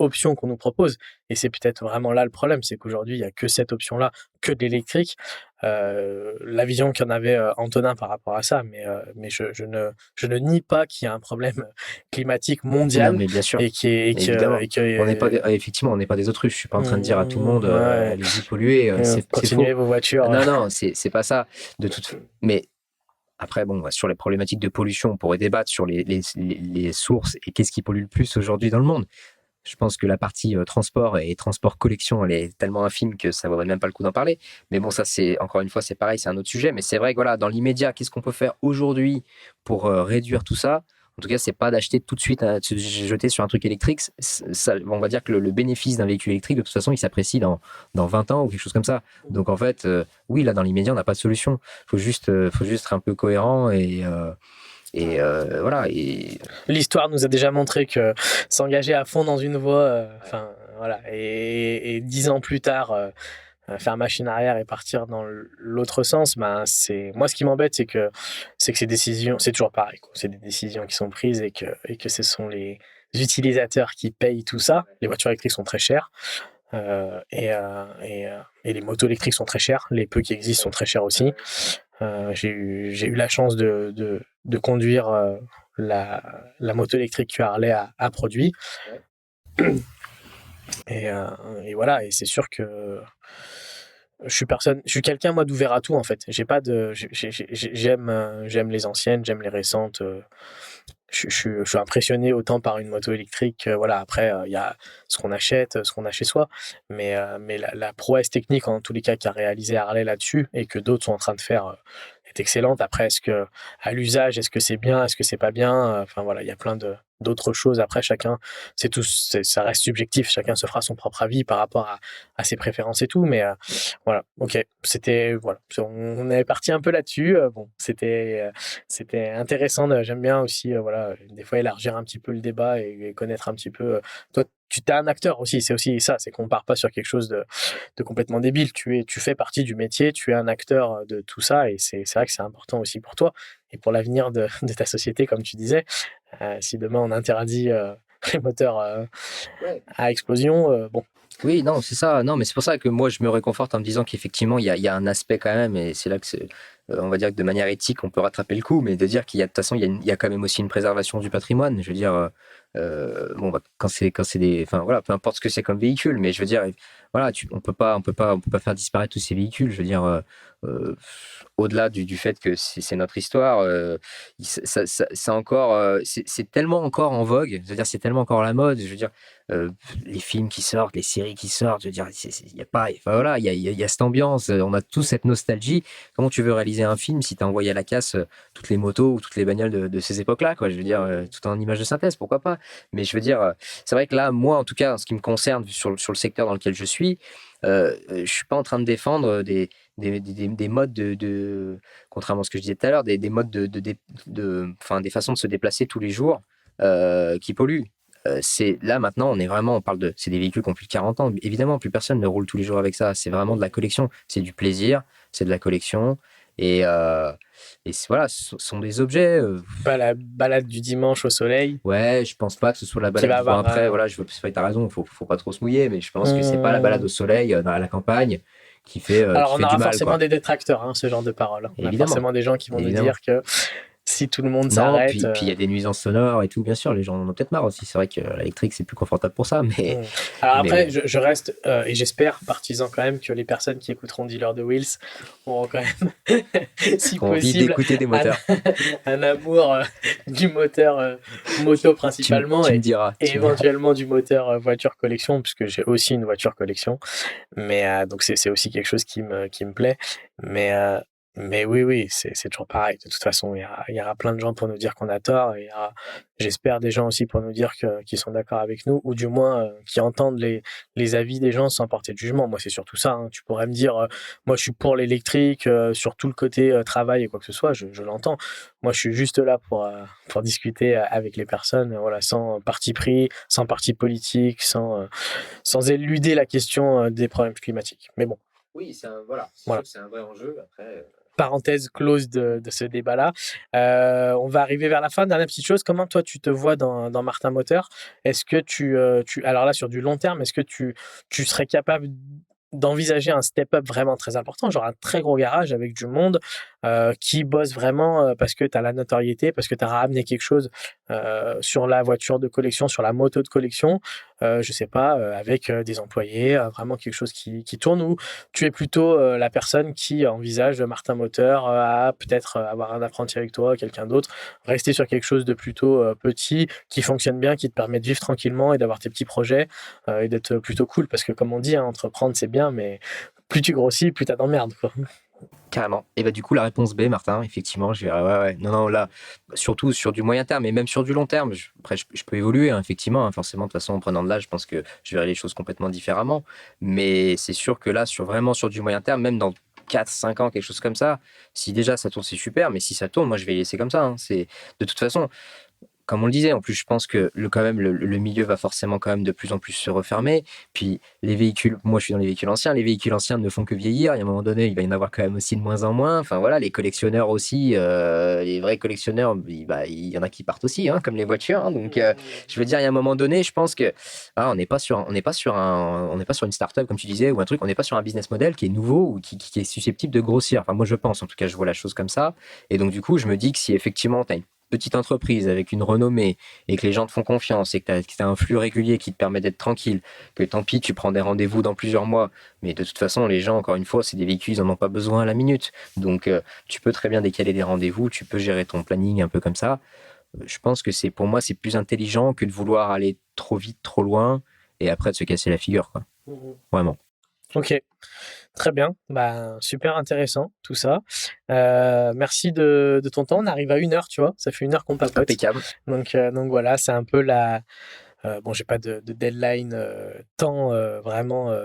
option qu'on nous propose. Et c'est peut-être vraiment là le problème, c'est qu'aujourd'hui, il n'y a que cette option-là, que de l'électrique. La vision qu'en avait Antonin par rapport à ça, mais je ne nie pas qu'il y a un problème climatique mondial. Non, mais bien sûr. Et Effectivement, on n'est pas des autruches. Je suis pas en train de dire à tout le monde, ouais. allez-y polluer. Continuez vos voitures. Non, c'est pas ça. Mais après, bon, sur les problématiques de pollution, on pourrait débattre sur les sources et qu'est-ce qui pollue le plus aujourd'hui dans le monde. Je pense que la partie transport et transport-collection, elle est tellement infime que ça vaudrait même pas le coup d'en parler. Mais bon, ça, encore une fois, c'est pareil, c'est un autre sujet. Mais c'est vrai que voilà, dans l'immédiat, qu'est-ce qu'on peut faire aujourd'hui pour réduire tout ça? En tout cas, c'est pas d'acheter tout de suite, de se jeter sur un truc électrique. On va dire que le bénéfice d'un véhicule électrique, de toute façon, il s'apprécie dans 20 ans ou quelque chose comme ça. Donc en fait, oui, là, dans l'immédiat, on n'a pas de solution. Faut juste être un peu cohérent et voilà. Et l'histoire nous a déjà montré que s'engager à fond dans une voie, voilà, et 10 ans plus tard, faire machine arrière et partir dans l'autre sens, ben moi ce qui m'embête, c'est que ces décisions, c'est toujours pareil, quoi. C'est des décisions qui sont prises et que ce sont les utilisateurs qui payent tout ça. Les voitures électriques sont très chères. Et les motos électriques sont très chères. Les peu qui existent sont très chers aussi. J'ai eu la chance de conduire la moto électrique que Harley a produit. Et voilà, et c'est sûr que je suis quelqu'un, moi, d'ouvert à tout, en fait. J'aime les anciennes, j'aime les récentes. Je suis impressionné autant par une moto électrique. Voilà, après, il y a ce qu'on achète, ce qu'on a chez soi. Mais la prouesse technique, en tous les cas, qu'a réalisé Harley là-dessus et que d'autres sont en train de faire est excellente. Après, est-ce que à l'usage, est-ce que c'est bien, est-ce que c'est pas bien? Enfin voilà, il y a plein d'autres choses. Après, chacun, ça reste subjectif. Chacun se fera son propre avis par rapport à ses préférences et tout. Mais voilà, ok, voilà, on est parti un peu là-dessus. Bon, c'était intéressant. J'aime bien aussi, voilà, des fois élargir un petit peu le débat et connaître un petit peu. Toi, tu es un acteur aussi. C'est aussi ça, c'est qu'on part pas sur quelque chose de complètement débile. Tu fais partie du métier, tu es un acteur de tout ça, et c'est vrai que c'est important aussi pour toi et pour l'avenir de ta société, comme tu disais. Si demain on interdit les moteurs à explosion, bon. Oui, non, c'est ça. Non, mais c'est pour ça que moi je me réconforte en me disant qu'effectivement il y a un aspect quand même, et c'est là que on va dire que de manière éthique on peut rattraper le coup, mais de dire qu'il y a de toute façon il y a quand même aussi une préservation du patrimoine. Je veux dire, bon, bah, quand c'est des, enfin voilà, peu importe ce que c'est comme véhicule, mais je veux dire, voilà, on peut pas faire disparaître tous ces véhicules. Je veux dire, au-delà du fait que c'est notre histoire, c'est encore, c'est tellement encore en vogue. Je veux dire, c'est tellement encore à la mode. Je veux dire, les films qui sortent, les séries qui sortent. Je veux dire, il y a pas, enfin voilà, il y a cette ambiance. On a tous cette nostalgie. Comment tu veux réaliser un film si tu as envoyé à la casse toutes les motos ou toutes les bagnoles de ces époques-là, quoi? Je veux dire, tout en image de synthèse, pourquoi pas? Mais je veux dire, c'est vrai que là, moi, en tout cas, en ce qui me concerne, sur le secteur dans lequel je suis suis pas en train de défendre des modes contrairement à ce que je disais tout à l'heure, des modes enfin, des façons de se déplacer tous les jours qui polluent. C'est là maintenant, c'est des véhicules qui ont plus de 40 ans. Évidemment, plus personne ne roule tous les jours avec ça. C'est vraiment de la collection. C'est du plaisir, c'est de la collection. Et voilà, ce sont des objets. Pas la balade du dimanche au soleil. Ouais, je pense pas que ce soit la balade. Bon, après, voilà, t'as raison, faut pas trop se mouiller, mais je pense que c'est pas la balade au soleil à la campagne qui fait. Alors, qui on fait aura du mal, forcément quoi. des détracteurs, hein, ce genre de paroles. On a forcément des gens qui vont nous dire que si tout le monde Non, s'arrête. puis il y a des nuisances sonores et tout, bien sûr, les gens en ont peut-être marre aussi. C'est vrai que l'électrique, c'est plus confortable pour ça, mais, Alors mais après, bon. je reste et j'espère partisan quand même que les personnes qui écouteront Dealer de Wheels auront quand même, si Ont envie possible, d'écouter des un, moteurs. un amour du moteur moto principalement Tu me diras, et éventuellement du moteur voiture collection, puisque j'ai aussi une voiture collection. Mais donc c'est aussi quelque chose qui me plaît. Mais, euh, mais oui, oui, c'est toujours pareil. De toute façon, il y aura plein de gens pour nous dire qu'on a tort. Et il y aura, j'espère, des gens aussi pour nous dire qu'ils sont d'accord avec nous, ou du moins qui entendent les avis des gens sans porter de jugement. Moi, c'est surtout ça. Hein. Tu pourrais me dire, moi, je suis pour l'électrique, sur tout le côté travail et quoi que ce soit, je l'entends. Moi, je suis juste là pour discuter avec les personnes, voilà, sans parti pris, sans parti politique, sans éluder la question des problèmes climatiques. Mais bon, Oui, voilà, voilà. sûr que c'est un vrai enjeu. Après, Parenthèse close de ce débat-là. On va arriver vers la fin. Dernière petite chose, comment toi tu te vois dans Martin Moteur? Est-ce que alors là sur du long terme, est-ce que tu serais capable d'envisager un step-up vraiment très important, genre un très gros garage avec du monde qui bosse vraiment parce que tu as la notoriété, parce que tu as ramené quelque chose sur la voiture de collection, sur la moto de collection, je sais pas, avec des employés, vraiment quelque chose qui tourne, ou tu es plutôt la personne qui envisage Martin Moteur à peut-être avoir un apprenti avec toi, quelqu'un d'autre, rester sur quelque chose de plutôt petit, qui fonctionne bien, qui te permet de vivre tranquillement et d'avoir tes petits projets et d'être plutôt cool, parce que comme on dit, hein, entreprendre c'est bien, mais plus tu grossis, plus t'as d'emmerdes, quoi. carrément. Et bah du coup, la réponse B, Martin, effectivement, je dirais ouais, ouais. Non, non, là, surtout sur du moyen terme, et même sur du long terme, après, je peux évoluer, hein, effectivement, hein, forcément, de toute façon, en prenant de l'âge, je pense que je verrai les choses complètement différemment. Mais c'est sûr que là, vraiment sur du moyen terme, même dans 4 5 ans, quelque chose comme ça, si déjà ça tourne, c'est super, mais si ça tourne, moi, je vais laisser comme ça. Hein. De toute façon, comme on le disait, en plus, je pense que quand même, le milieu va forcément quand même de plus en plus se refermer. Puis les véhicules, moi je suis dans les véhicules anciens ne font que vieillir. Il y a un moment donné, il va y en avoir quand même aussi de moins en moins. Enfin voilà, les collectionneurs aussi, les vrais collectionneurs, il y en a qui partent aussi, hein, comme les voitures. Hein. Donc je veux dire, il y a un moment donné, je pense que on n'est pas sur une start-up comme tu disais ou un truc. On n'est pas sur un business model qui est nouveau ou qui est susceptible de grossir. Enfin moi je pense, en tout cas je vois la chose comme ça. Et donc du coup, je me dis que si effectivement tu as une petite entreprise avec une renommée et que les gens te font confiance et que tu as un flux régulier qui te permet d'être tranquille, que tant pis, tu prends des rendez-vous dans plusieurs mois, mais de toute façon, les gens, encore une fois, c'est des véhicules, ils n'en ont pas besoin à la minute. Donc, tu peux très bien décaler des rendez-vous, tu peux gérer ton planning un peu comme ça. Je pense que pour moi, c'est plus intelligent que de vouloir aller trop vite, trop loin et après de se casser la figure, quoi. Vraiment. Ok, très bien, bah, super intéressant tout ça. Merci de ton temps. On arrive à 1 heure, tu vois, ça fait 1 heure qu'on papote. Impeccable. Donc voilà, c'est un peu la, bon, j'ai pas de deadline temps vraiment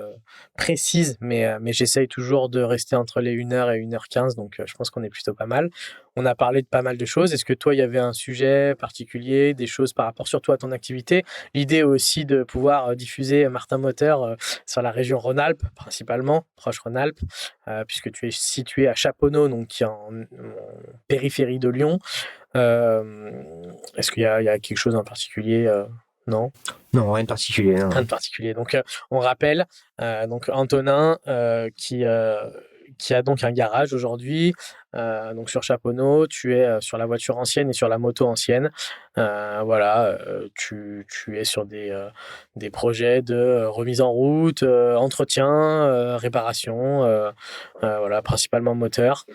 précise, mais j'essaye toujours de rester entre les 1 heure et 1 heure 15, donc je pense qu'on est plutôt pas mal. On a parlé de pas mal de choses. Est-ce que toi, il y avait un sujet particulier, des choses par rapport surtout à ton activité? L'idée aussi de pouvoir diffuser Martin Moteur sur la région Rhône-Alpes, principalement, proche Rhône-Alpes, puisque tu es situé à Chaponneau, donc qui est en périphérie de Lyon. Est-ce qu'il y a quelque chose en particulier non? Non, rien de particulier. Non. Rien de particulier. Donc, on rappelle, donc Antonin, qui a donc un garage aujourd'hui, donc sur Chaponneau. Tu es sur la voiture ancienne et sur la moto ancienne. Voilà, tu es sur des projets de remise en route, entretien, réparation, voilà, principalement moteur.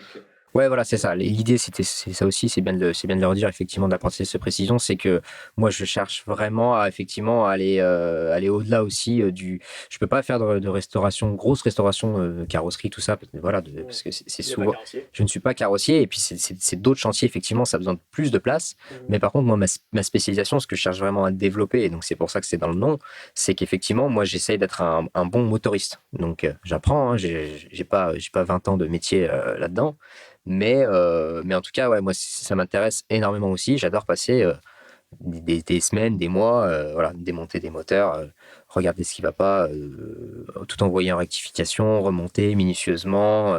Ouais, voilà, c'est ça. L'idée, c'est ça aussi, c'est bien de leur dire, effectivement, d'apporter cette précision, c'est que moi, je cherche vraiment à, effectivement, aller au-delà aussi je peux pas faire de restauration, grosse restauration, carrosserie, tout ça, voilà, parce que c'est souvent, je ne suis pas carrossier, et puis c'est d'autres chantiers, effectivement, ça a besoin de plus de place, mais par contre, moi, ma spécialisation, ce que je cherche vraiment à développer, et donc c'est pour ça que c'est dans le nom, c'est qu'effectivement, moi, j'essaye d'être un bon motoriste. Donc, j'apprends, hein, j'ai pas 20 ans de métier là-dedans. Mais en tout cas, ouais, moi, ça m'intéresse énormément aussi. J'adore passer des semaines, des mois, voilà, démonter des moteurs, regarder ce qui va pas, tout envoyer en rectification, remonter minutieusement,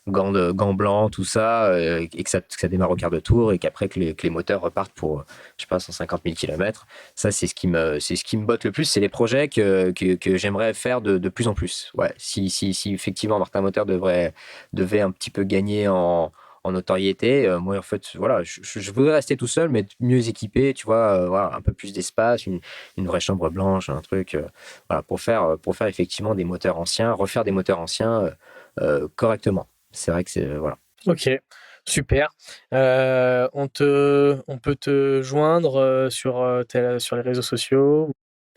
gants blancs, tout ça, et que ça démarre au quart de tour, et qu'après que les moteurs repartent pour, je sais pas, 150 000 km. Ça, c'est ce qui me botte le plus. C'est les projets que j'aimerais faire de plus en plus. Ouais, si effectivement Martin Moteur devait un petit peu gagner en notoriété. Moi, en fait, voilà, je voudrais rester tout seul, mais être mieux équipé, tu vois, voilà, un peu plus d'espace, une vraie chambre blanche, un truc, voilà, pour faire effectivement des moteurs anciens, refaire des moteurs anciens correctement. C'est vrai que c'est, voilà. Ok, super. On peut te joindre sur les réseaux sociaux.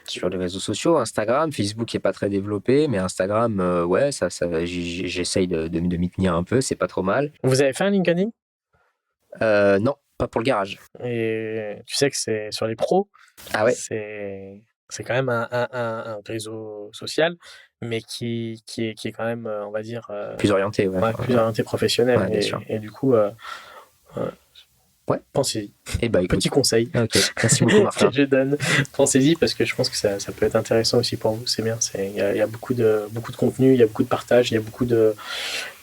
Sur les réseaux sociaux, Instagram, Facebook est pas très développé, mais Instagram, ouais, j'essaye de m'y tenir un peu, c'est pas trop mal. Vous avez fait un LinkedIn? Non, pas pour le garage. Et tu sais que c'est sur les pros, Ah ouais, c'est quand même un réseau social, mais qui est quand même, on va dire, plus orienté, ouais. ouais, plus orienté professionnel. Ouais, bien sûr. Et du coup, Ouais. pensez-y. Eh ben, écoute. Petit conseil Ok, merci beaucoup, Martin. que je donne. Pensez-y parce que je pense que ça peut être intéressant aussi pour vous. C'est bien. Il y a beaucoup de contenu, il y a beaucoup de partage, il y a beaucoup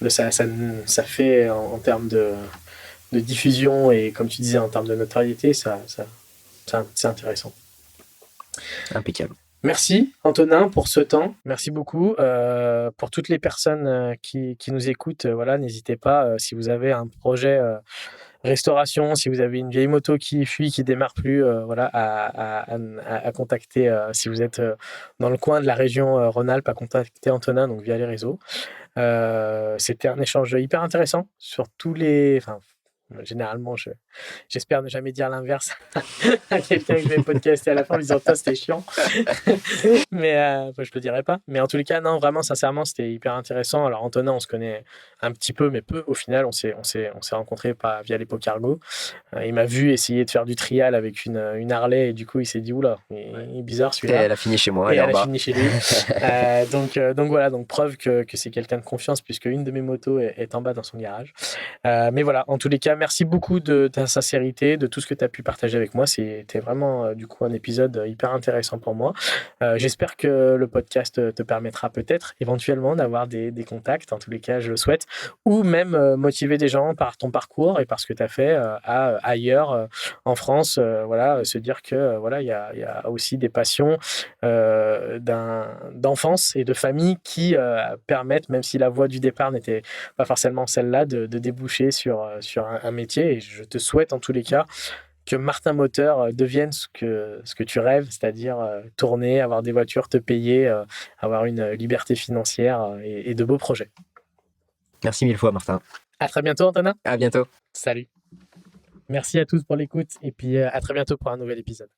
ça fait en termes de diffusion et comme tu disais en termes de notoriété, c'est intéressant. Impeccable. Merci Antonin pour ce temps. Merci beaucoup. Pour toutes les personnes qui nous écoutent, voilà, n'hésitez pas si vous avez un projet restauration, si vous avez une vieille moto qui fuit, qui démarre plus, voilà, à contacter si vous êtes dans le coin de la région Rhône-Alpes, à contacter Antonin donc via les réseaux. C'était un échange hyper intéressant sur tous les. Enfin, généralement, j'espère ne jamais dire l'inverse à quelqu'un que je vais podcaster à la fin en lui disant toi c'était chiant. Mais je le dirai pas. Mais en tous les cas, non, vraiment, sincèrement, c'était hyper intéressant. Alors Antonin, on se connaît un petit peu, mais peu. Au final, on s'est rencontrés pas via les Cargo. Il m'a vu essayer de faire du trial avec une Harley et du coup, il s'est dit oula, il est bizarre Et celui-là. elle a fini chez moi, Et elle est en elle a bas. fini chez lui. Donc voilà, donc preuve que c'est quelqu'un de confiance puisque une de mes motos est en bas dans son garage. Mais voilà, en tous les cas, merci beaucoup de ta sincérité, de tout ce que tu as pu partager avec moi. C'était vraiment du coup un épisode hyper intéressant pour moi. J'espère que le podcast te permettra peut-être éventuellement d'avoir des contacts, en tous les cas je le souhaite, ou même motiver des gens par ton parcours et par ce que tu as fait ailleurs en France, voilà, se dire que voilà, il y a aussi des passions d'enfance et de famille qui permettent, même si la voie du départ n'était pas forcément celle-là, de déboucher sur un métier. Et je te souhaite en tous les cas que Martin Moteur devienne ce que tu rêves, c'est-à-dire tourner, avoir des voitures, te payer, avoir une liberté financière et de beaux projets. Merci mille fois, Martin. À très bientôt, Antonin. À bientôt. Salut. Merci à tous pour l'écoute et puis à très bientôt pour un nouvel épisode.